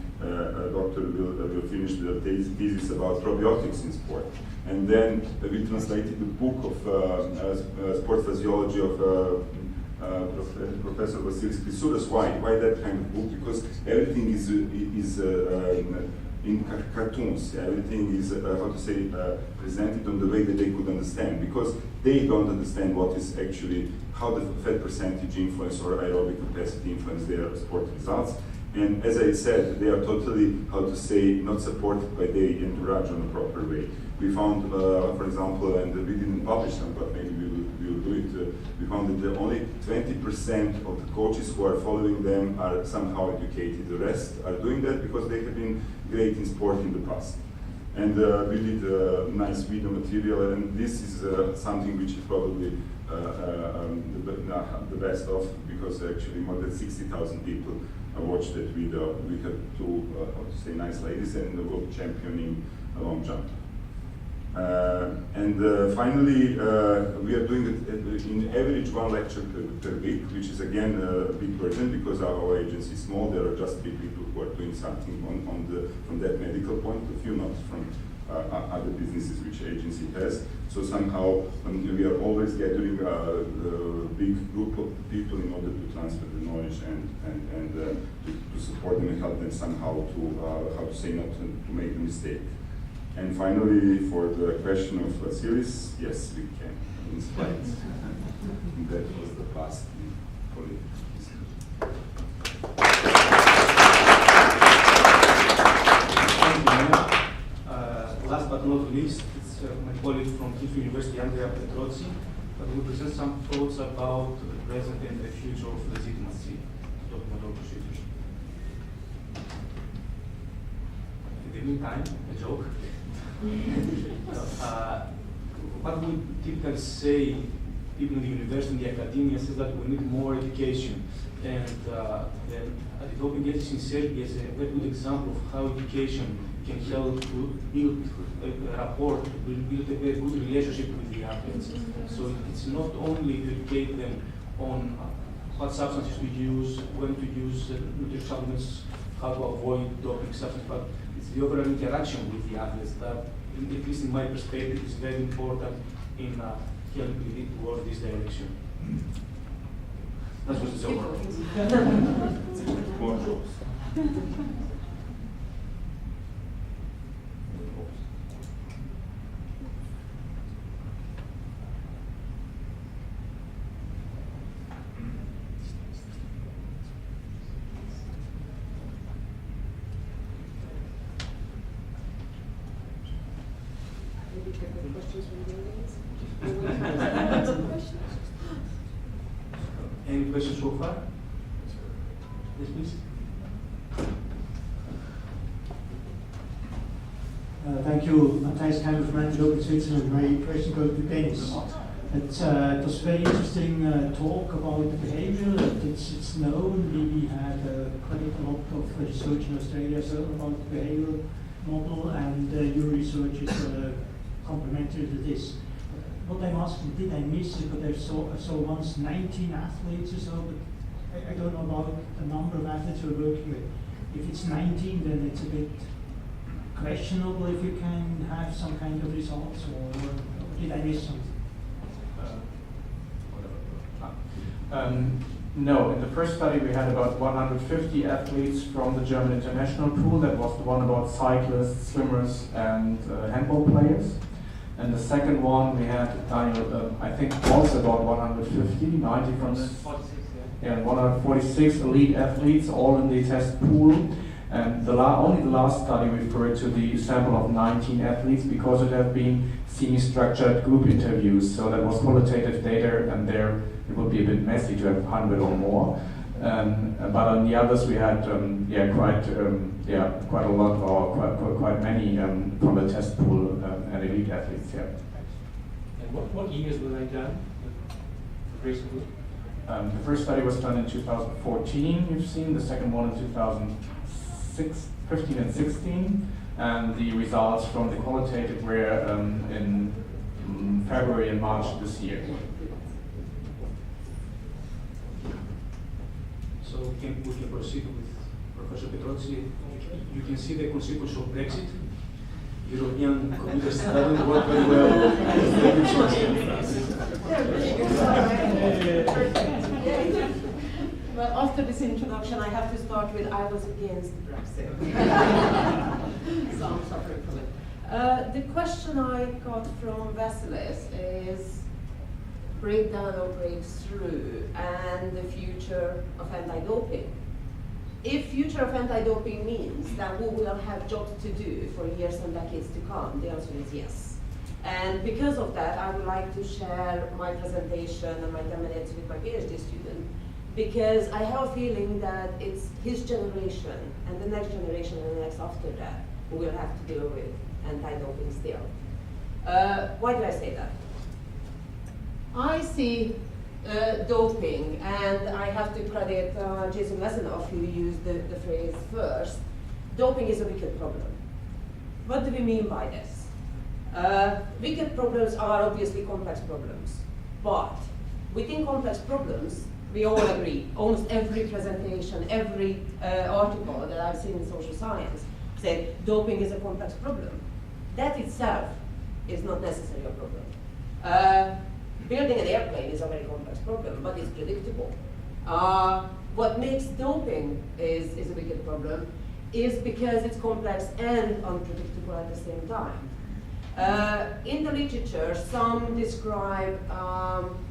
doctor will finish the thesis about probiotics in sport. And then we translated the book of sport physiology of Professor Vassilis. Why that kind of book? Because everything is in cartoons. Everything is, how to say, presented on the way that they could understand. Because they don't understand what is actually, how the fat percentage influence or aerobic capacity influence their sport results. And as I said, they are totally, how to say, not supported by the entourage in a proper way. We found, for example, and we didn't publish them, but maybe we will do it, we found that only 20% of the coaches who are following them are somehow educated. The rest are doing that because they have been great in sport in the past. And we did nice video material, and this is something which is probably the best of, because actually more than 60,000 people watched that video. We have two, how to say, nice ladies and the world champion in long jump. Finally, we are doing it in average one lecture per week, which is again a big burden because our agency is small. There are just 3 people who are doing something from that medical point of view, not from other businesses which agency has. So somehow we are always gathering a big group of people in order to transfer the knowledge and to support them and help them somehow to, how to say, not to make a mistake. And finally, for the question of Vassilis, yes, we can, in spite. That was the past politics. Thank you, Nenad. Last but not least, it's my colleague from Kingston University, Andrea Petroczi, that will present some thoughts about the present and the future of legitimacy, talking about procedures. In the meantime, a joke. What we typically say, people in the university and the academia, says that we need more education. And the Antidoping agency in Serbia is a very good example of how education can help to build a rapport, to build a very good relationship with the athletes. So it's not only to educate them on what substances to use, when to use nutrition supplements, how to avoid doping substances, but it's the overall interaction with the athletes that, at least in my perspective, is very important in helping lead toward this direction. That was the joke. More jokes. Any questions so far? Yes, please. Thank you, Dreiskämper from Antidoping Switzerland. My question goes to Dennis. It was very interesting talk about the behavior. It's known. We had quite a lot of research in Australia as well about the behavioral model, and your research is complementary to this. What I'm asking, did I miss it? But I saw once 19 athletes or so, but I don't know about the number of athletes we're working with. If it's 19, then it's a bit questionable if you can have some kind of results, or did I miss something? No, in the first study we had about 150 athletes from the German international pool. That was the one about cyclists, swimmers, and handball players. And the second one we had, I think, also about 150, 90 from 46, yeah, 146 elite athletes, all in the test pool. And only the last study referred to the sample of 19 athletes because it had been semi-structured group interviews. So that was qualitative data, and there it would be a bit messy to have 100 or more. But on the others, we had quite a lot, or quite many from the test pool and elite athletes. Yeah. And what years were they done? The first study was done in 2014. You've seen the second one in 2015 and 16, and the results from the qualitative were in February and March this year. So we can proceed with Professor Petroczi. You can see the consequence of Brexit. European computers doesn't work very well. Well, after this introduction, I have to start with I was against Brexit. So I'm suffering from it. The question I got from Vassilis is breakdown or breakthrough and the future of anti-doping. If future of anti-doping means that we will have jobs to do for years and decades to come, the answer is yes. And because of that, I would like to share my presentation and my 10 minutes with my PhD student, because I have a feeling that it's his generation and the next generation and the next after that who will have to deal with anti-doping still. Why do I say that? I see doping, and I have to credit Jason Lesenov, who used the phrase first. Doping is a wicked problem. What do we mean by this? Wicked problems are obviously complex problems, but within complex problems, we all agree, almost every presentation, every article that I've seen in social science said doping is a complex problem. That itself is not necessarily a problem. Building an airplane is a very complex problem, but it's predictable. What makes doping is a wicked problem is because it's complex and unpredictable at the same time. In the literature, some describe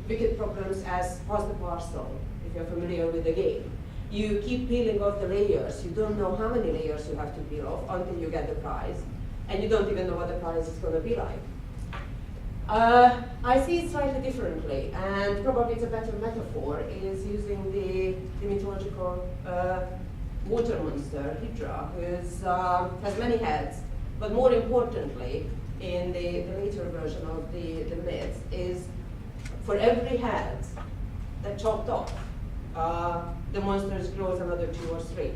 wicked problems as pass the parcel, if you're familiar with the game. You keep peeling off the layers. You don't know how many layers you have to peel off until you get the prize, and you don't even know what the prize is going to be like. I see it slightly differently, and probably it's a better metaphor is using the mythological water monster, Hydra, who has many heads, but more importantly, in the later version of the myth, is for every head that chopped off, the monster grows another 2 or 3.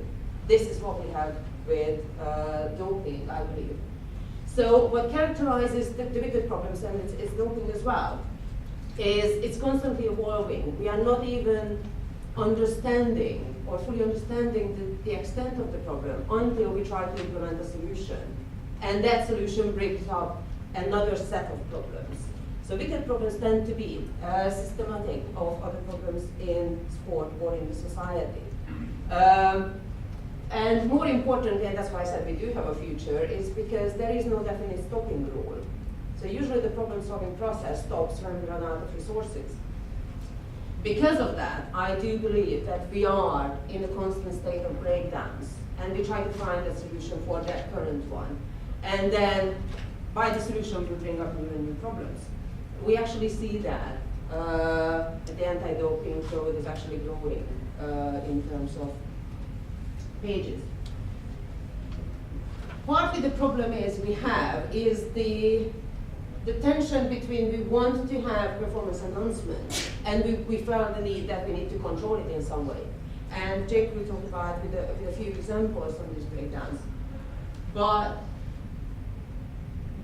This is what we have with doping, I believe. So what characterizes the wicked problems, and it's doping as well, is it's constantly evolving. We are not even understanding or fully understanding the extent of the problem until we try to implement a solution. And that solution brings up another set of problems. So wicked problems tend to be systematic of other problems in sport or in the society. And more importantly, and that's why I said we do have a future, is because there is no definite stopping rule. So usually the problem-solving process stops when we run out of resources. Because of that, I do believe that we are in a constant state of breakdowns, and we try to find a solution for that current one. And then, by the solution, we bring up new and new problems. We actually see that the anti-doping code is actually growing in terms of pages. Partly the problem is the tension between we want to have performance enhancement and we felt the need that we need to control it in some way. And Jake will talk about with a few examples on these breakdowns. But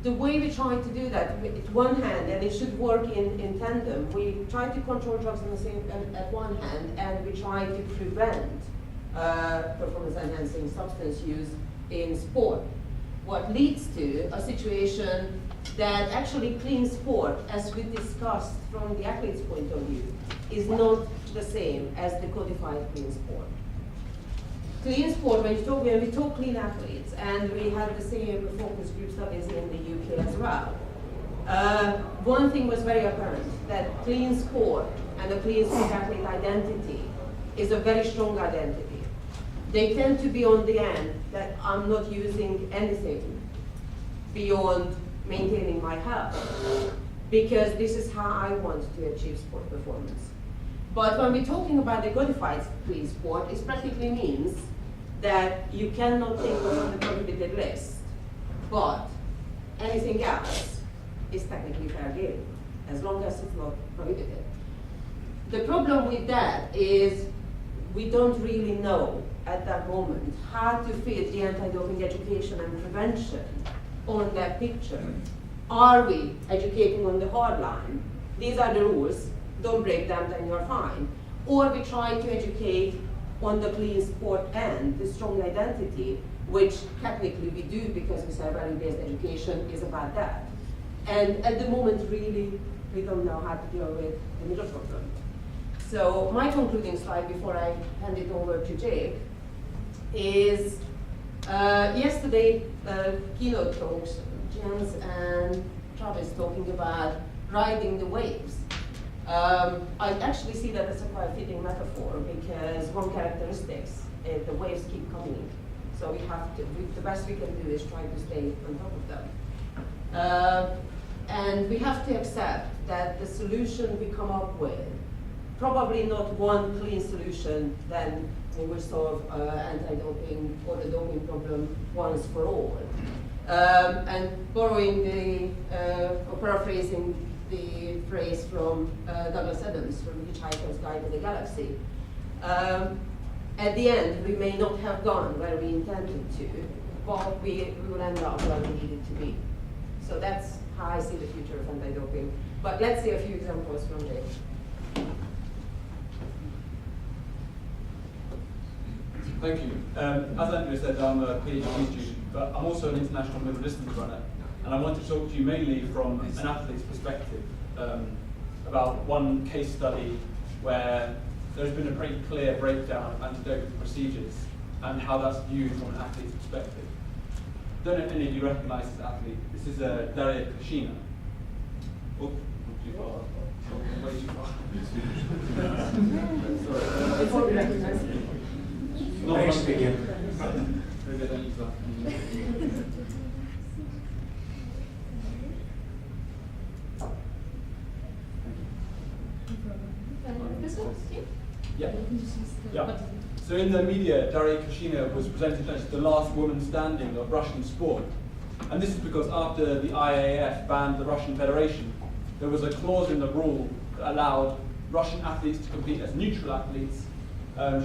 the way we try to do that, at one hand, and it should work in tandem, we try to control drugs on the same, at one hand, and we try to prevent performance-enhancing substance use in sport. What leads to a situation that actually clean sport, as we discussed from the athlete's point of view, is not the same as the codified clean sport. Clean sport, when we talk clean athletes, and we had the same focus group studies in the UK as well, one thing was very apparent, that clean sport and a clean sport athlete identity is a very strong identity. they tend to be on the end that I'm not using anything beyond maintaining my health, because this is how I want to achieve sport performance. But when we're talking about the codified clean sport, it practically means that you cannot take what's on the prohibited list, but anything else is technically fair game, as long as it's not prohibited. The problem with that is we don't really know at that moment how to fit the anti-doping education and prevention on that picture. Are we educating on the hard line? These are the rules, don't break them, then you're fine. Or we try to educate on the clean sport end, the strong identity, which technically we do because we say value-based education is about that. And at the moment, really, we don't know how to deal with the middle problem. So my concluding slide before I hand it over to Jake is yesterday keynote talks, Jens and Travis talking about riding the waves. I actually see that as a quite fitting metaphor because one characteristic is the waves keep coming. So we have to, the best we can do is try to stay on top of them. And we have to accept that the solution we come up with, probably not one clean solution, then we will solve anti-doping or the doping problem once for all. And borrowing or paraphrasing the phrase from Douglas Adams from Hitchhiker's Guide to the Galaxy, at the end we may not have gone where we intended to, but we will end up where we needed to be. So that's how I see the future of anti-doping. But let's see a few examples from Jake. Thank you. As Andrea said, I'm a PhD student, but I'm also an international middle distance runner. And I want to talk to you mainly from an athlete's perspective about one case study where there's been a pretty clear breakdown of anti-doping procedures and how that's viewed from an athlete's perspective. Don't know if any of you recognize this athlete. This is Daria Kashina. Oh, not too far. Way too far. Sorry. Before we recognize it. Not again. Maybe I don't use that. Yeah. So in the media, Daria Kashina was presented as the last woman standing of Russian sport. And this is because after the IAAF banned the Russian Federation, there was a clause in the rule that allowed Russian athletes to compete as neutral athletes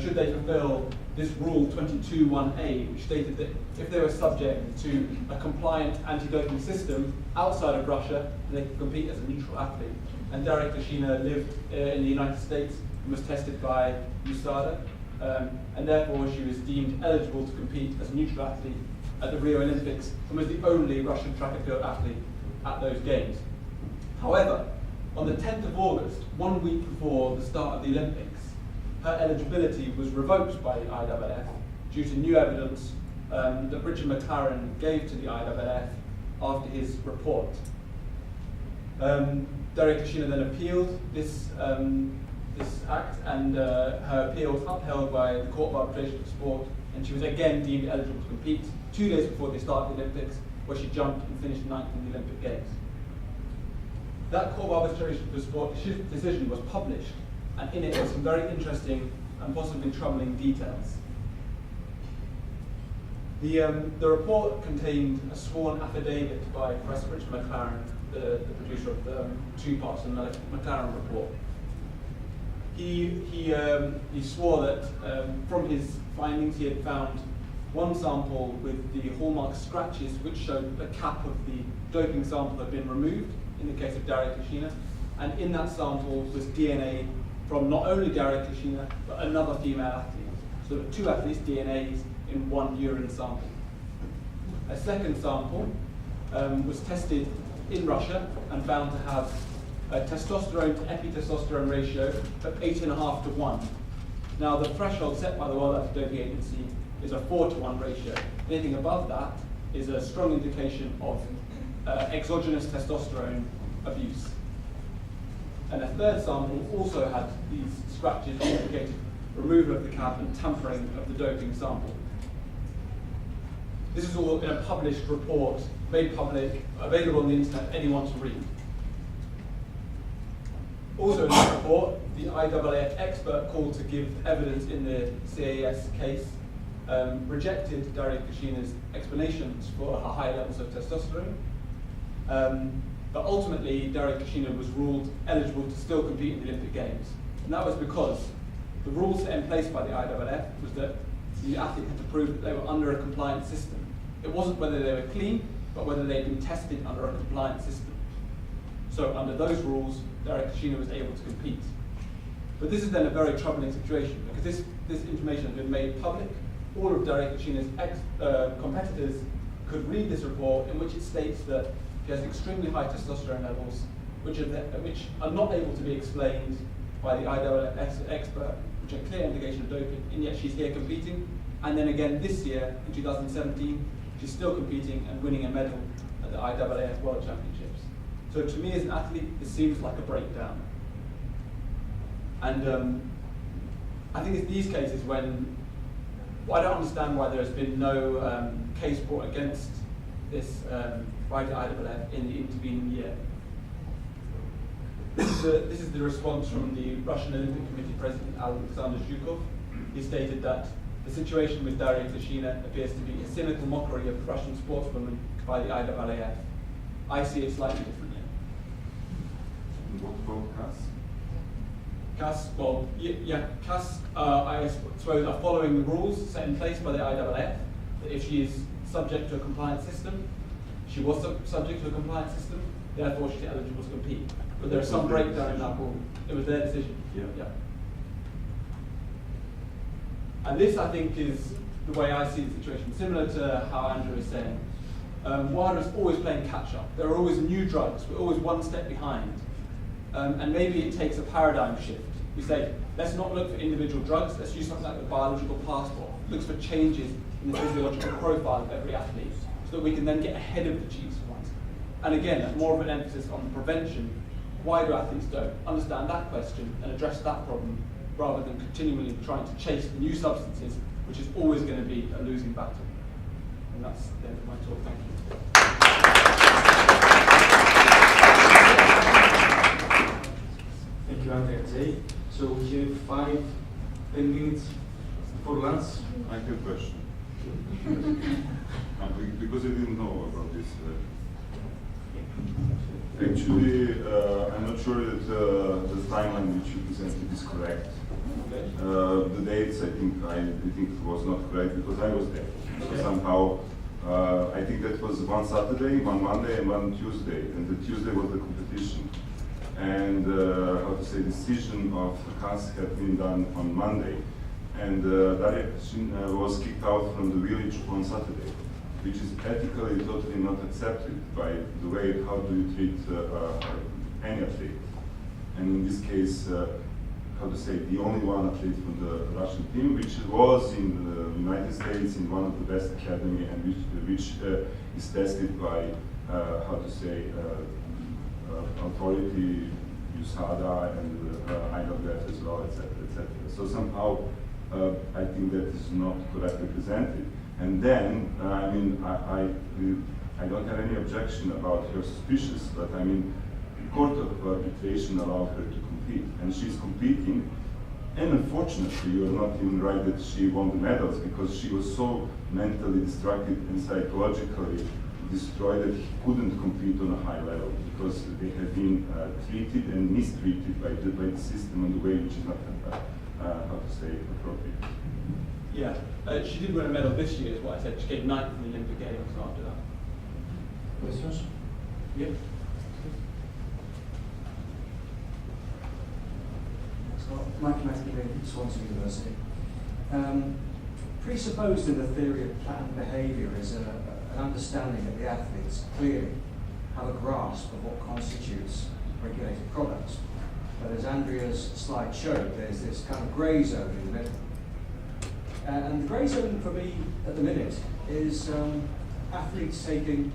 should they fulfill this rule 22.1a, which stated that if they were subject to a compliant anti-doping system outside of Russia, they could compete as a neutral athlete. And Daria Kashina lived in the United States and was tested by USADA, and therefore she was deemed eligible to compete as a neutral athlete at the Rio Olympics and was the only Russian track and field athlete at those games. However, on the 10th of August, 1 week before the start of the Olympics, her eligibility was revoked by the IAAF due to new evidence that Richard McLaren gave to the IAAF after his report. Daria Kashina then appealed this act, and her appeal was upheld by the Court of Arbitration for Sport, and she was again deemed eligible to compete 2 days before the start of the Olympics, where she jumped and finished 9th in the Olympic Games. That Court of Arbitration for Sport decision was published, and in it were some very interesting and possibly troubling details. The report contained a sworn affidavit by Professor Richard McLaren, the producer of the 2 parts of the McLaren report. He swore that from his findings he had found one sample with the hallmark scratches which showed the cap of the doping sample had been removed in the case of Daria Kashina, and in that sample was DNA from not only Daria Kashina but another female athlete. So there were 2 athletes' DNAs in 1 urine sample. A second sample was tested in Russia and found to have a testosterone to epitestosterone ratio of 8.5 to 1. Now the threshold set by the World Anti-Doping Agency is a 4 to 1 ratio. Anything above that is a strong indication of exogenous testosterone abuse. And a third sample also had these scratches indicated removal of the cap and tampering of the doping sample. This is all in a published report, made public, available on the internet, anyone to read. Also in this report, the IAAF expert called to give evidence in the CAS case rejected Dmitriy Kushina's explanations for her high levels of testosterone. But ultimately, Dmitriy Kushina was ruled eligible to still compete in the Olympic Games. And that was because the rules set in place by the IAAF was that the athlete had to prove that they were under a compliant system. It wasn't whether they were clean, but whether they'd been tested under a compliant system. So under those rules, Dmitriy Kushina was able to compete. But this is then a very troubling situation because this information has been made public. All of Dmitriy Kushina's competitors could read this report in which it states that she has extremely high testosterone levels, which are not able to be explained by the IAAF expert, which are clear indication of doping, and yet she's here competing. And then again this year, in 2017, she's still competing and winning a medal at the IAAF World Championships. So to me as an athlete, this seems like a breakdown. And I think it's these cases when I don't understand why there has been no case brought against this by the IAAF in the intervening year. This is the response from the Russian Olympic Committee President Alexander Zhukov. He stated that the situation with Dmitriy Kushina appears to be a cynical mockery of Russian sportswomen by the IAAF. I see it slightly differently. What about CAS? CAS, well, CAS, I suppose, are following the rules set in place by the IAAF, that if she is subject to a compliant system, she was subject to a compliant system, therefore she's eligible to compete. But there's some breakdown in that rule. It was their decision. Yeah. And this, I think, is the way I see the situation, similar to how Andrea is saying. WADA is always playing catch-up. There are always new drugs. We're always one step behind. And maybe it takes a paradigm shift. We say, let's not look for individual drugs. Let's use something like the biological passport. It looks for changes in the physiological profile of every athlete so that we can then get ahead of the cheese ones. And again, more of an emphasis on the prevention. Why do athletes don't? Understand that question and address that problem rather than continually trying to chase the new substances, which is always going to be a losing battle. And that's the end of my talk. Thank you. Thank you, Andrea. So we have 10 minutes for lunch. I have a question. Because I didn't know about this. Actually, I'm not sure that the timeline which you presented is correct. The dates, I think was not correct because I was there. So somehow, I think that was one Saturday, one Monday, and one Tuesday. And the Tuesday was the competition. And decision of CAS had been done on Monday. And Dmitriy Kushina was kicked out from the village on Saturday, which is ethically totally not accepted by the way how do you treat any athlete. And in this case, the only one athlete from the Russian team, which was in the United States in one of the best academy and which is tested by, authority, USADA and IAAF as well, etc., etc. So somehow, I think that is not correctly presented. And then, I don't have any objection about her suspicions, but the court of arbitration allowed her to compete, and she's competing. And unfortunately, you are not even right that she won the medals because she was so mentally distracted and psychologically destroyed that he couldn't compete on a high level because they have been treated and mistreated by the system in the way which is not appropriate. Yeah, she did win a medal this year, is what I said. She came ninth in the Olympic Games after that. Questions? Yeah. So, Mike Matthew at Swansea University. Presupposed in the theory of planned behaviour is an understanding that the athletes clearly have a grasp of what constitutes regulated products. But as Andrea's slide showed, there's this kind of grey zone in the middle. And the grey zone for me at the minute is athletes taking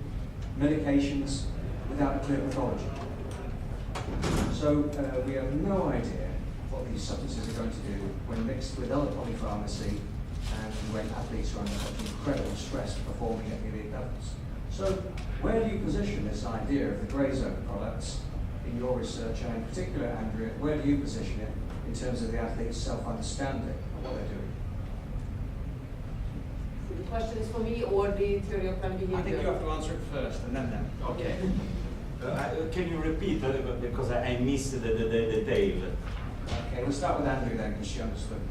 medications without a clear pathology. So we have no idea what these substances are going to do when mixed with other polypharmacy and when athletes are under such incredible stress performing at elite levels. So where do you position this idea of the grey zone products in your research, and in particular, Andrea, where do you position it in terms of the athlete's self-understanding of what they're doing? So the question is for me or the theory of planned behavior? I think you have to answer it first and then them. Okay. Can you repeat, because I missed the detail. Okay, we'll start with Andrea then, because she understood.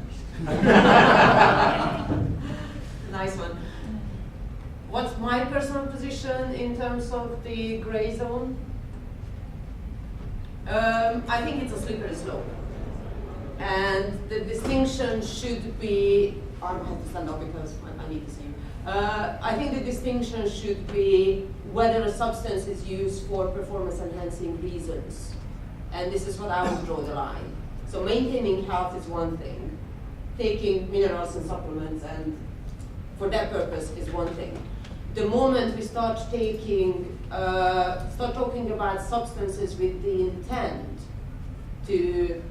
Nice one. What's my personal position in terms of the grey zone? I think it's a slippery slope. And the distinction should be, I have to stand up because I need to see you. I think the distinction should be whether a substance is used for performance enhancing reasons. And this is what I would draw the line. So maintaining health is one thing. Taking minerals and supplements and for that purpose is one thing. The moment we start talking about substances with the intent to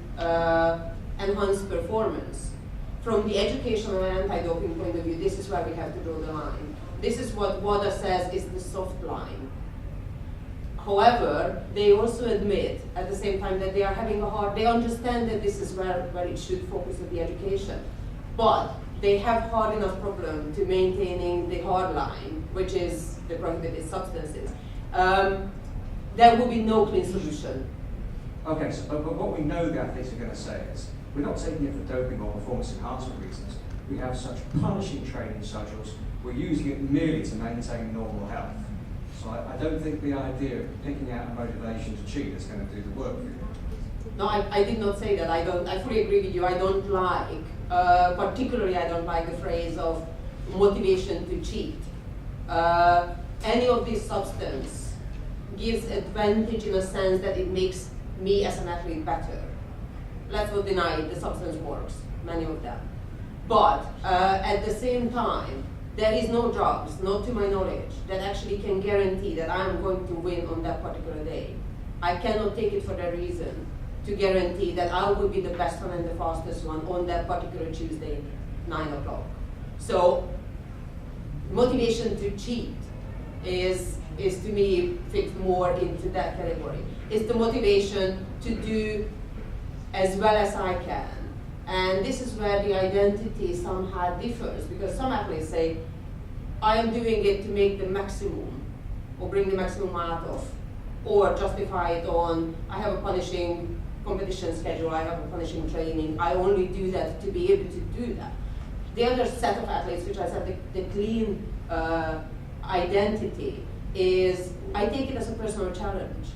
enhance performance, from the educational and anti-doping point of view, this is where we have to draw the line. This is what WADA says is the soft line. However, they also admit at the same time that they are having they understand that this is where it should focus on the education. But they have hard enough problem to maintaining the hard line, which is the prohibited substances. There will be no clean solution. Okay, so but what we know the athletes are going to say is, we're not taking it for doping or performance enhancement reasons. We have such punishing training schedules, we're using it merely to maintain normal health. So I don't think the idea of picking out a motivation to cheat is going to do the work for you. No, I did not say that. I fully agree with you. I don't like, particularly I don't like the phrase of motivation to cheat. Any of these substance gives advantage in a sense that it makes me as an athlete better. Let's not deny it, the substance works, many of them. But at the same time, there is no drugs, not to my knowledge, that actually can guarantee that I'm going to win on that particular day. I cannot take it for that reason to guarantee that I will be the best one and the fastest one on that particular Tuesday, 9 o'clock. So motivation to cheat is to me fits more into that category. It's the motivation to do as well as I can. And this is where the identity somehow differs, because some athletes say, I am doing it to make the maximum, or bring the maximum out of, or justify it on, I have a punishing competition schedule, I have a punishing training, I only do that to be able to do that. The other set of athletes, which I said the clean identity, is I take it as a personal challenge,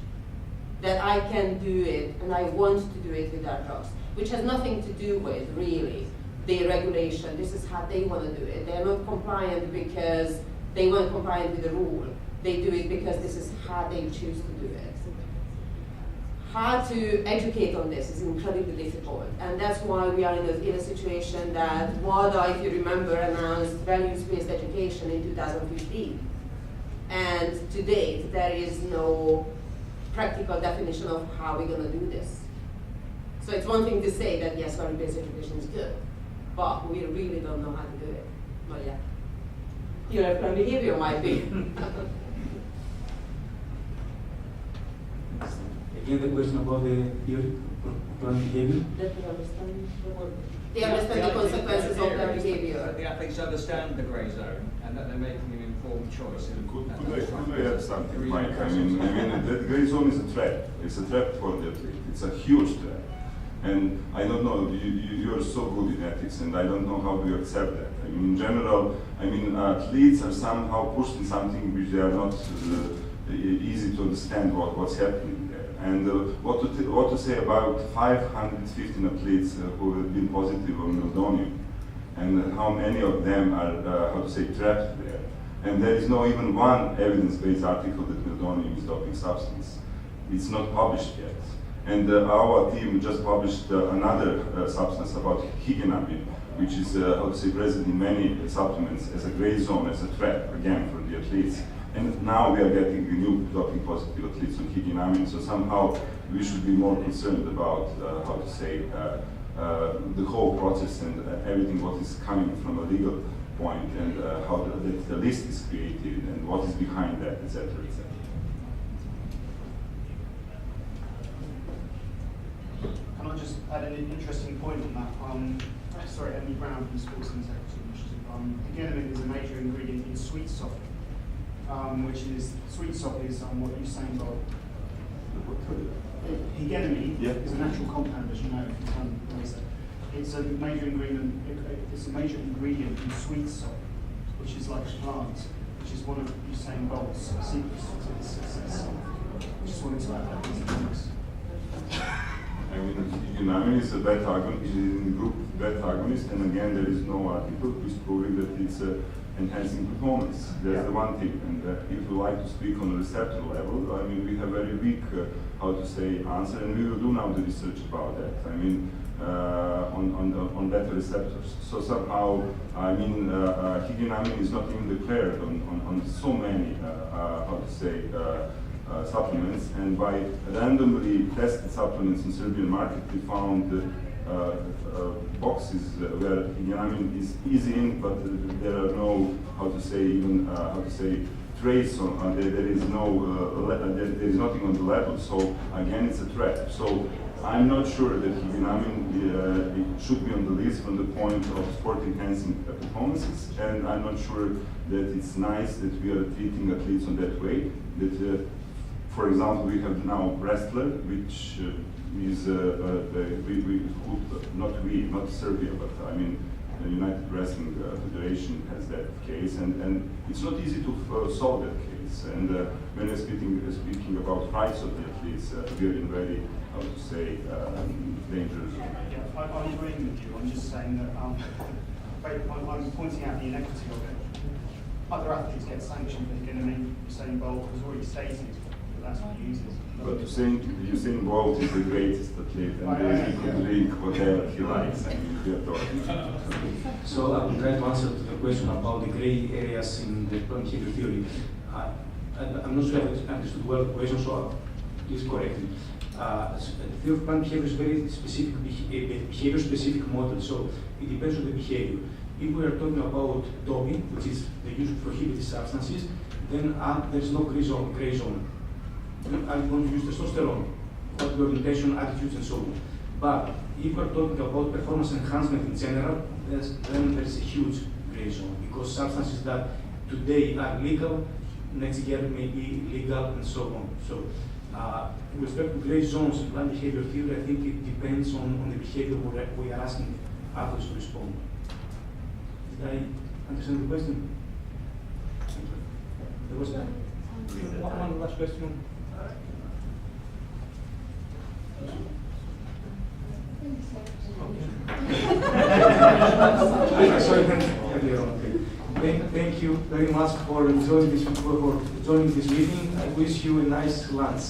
that I can do it and I want to do it without drugs, which has nothing to do with, really, the regulation. This is how they want to do it. They're not compliant because they weren't compliant with the rule. They do it because this is how they choose to do it. How to educate on this is incredibly difficult, and that's why we are in a situation that WADA, if you remember, announced values-based education in 2015. And to date, there is no practical definition of how we're going to do this. So it's one thing to say that yes, value-based education is good, but we really don't know how to do it. Mallia. Your planned behavior might be. Again, the question about the planned behavior. Let me understand the word. They understand the consequences of their behavior. The athletes understand the grey zone and that they're making an informed choice. Could I add something, Mike? I mean, the grey zone is a trap. It's a trap for the athlete. It's a huge trap. And I don't know, you are so good in ethics, and I don't know how do you accept that. I mean, in general, athletes are somehow pushed in something which they are not easy to understand what's happening there. And what to say about 515 athletes who have been positive on meldonium, and how many of them are, trapped there. And there is no even one evidence-based article that meldonium is doping substance. It's not published yet. And our team just published another substance about higenamine, which is present in many supplements as a gray zone, as a trap, again, for the athletes. And now we are getting the new doping positive athletes on higienamin, so somehow we should be more concerned about, how to say, the whole process and everything what is coming from a legal point, and how the list is created and what is behind that, etc., etc. Can I just add an interesting point on that? Sorry, Emily Brown from Sports Integrity Initiative. Higienamin is a major ingredient in sweet sop, which is, sweet sop is what Usain Bolt. Higienamin is a natural compound, as you know, if you've done research. It's a major ingredient. It's a major ingredient in sweet sop, which is like a plant, which is one of Usain Bolt's secrets to his success. I just wanted to add that into the mix. I mean, higienamin is a beta agonist, is in the group beta agonist, and again, there is no article which is proving that it's enhancing performance. That's the one thing. And if you like to speak on the receptor level, I mean, we have very weak, how to say, answer, and we will do now the research about that. I mean, on beta receptors. So somehow, I mean, higienamin is not even declared on so many, how to say, supplements, and by randomly tested supplements in Serbian market, we found boxes where higienamin is in, but there are no, how to say, even how to say, trace on. There is no, there is nothing on the label. So again, it's a trap. So I'm not sure that higienamin should be on the list from the point of sport enhancing performances, and I'm not sure that it's nice that we are treating athletes on that way. That for example, we have now wrestler, which is not Serbia, but I mean the United Wrestling Federation has that case, and it's not easy to solve that case. And when we're speaking about rights of the athletes, we are in very, how to say, dangerous. Yeah, I'm agreeing with you. I'm just saying that I'm pointing out the inequity of it. Other athletes get sanctioned, they're going to make Usain Bolt has already stated. That's what he uses. But Usain Bolt is the greatest athlete, and he can drink whatever he likes. I mean, we are talking. So I will try to answer to the question about the gray areas in the plant behavior theory. I'm not sure I understood well the question, so please correct me. The theory of plant behavior is very specific, behavior-specific model, so it depends on the behavior. If we are talking about doping, which is the use of prohibited substances, then there is no gray zone. I'm going to use testosterone, what the orientation, attitudes, and so on. But if we're talking about performance enhancement in general, then there's a huge gray zone, because substances that today are legal, next year may be legal, and so on. So, with respect to gray zones in plant behavior theory, I think it depends on the behavior we are asking athletes to respond. Did I understand the question? There was one last question. Thank you very much for joining this meeting. I wish you a nice lunch.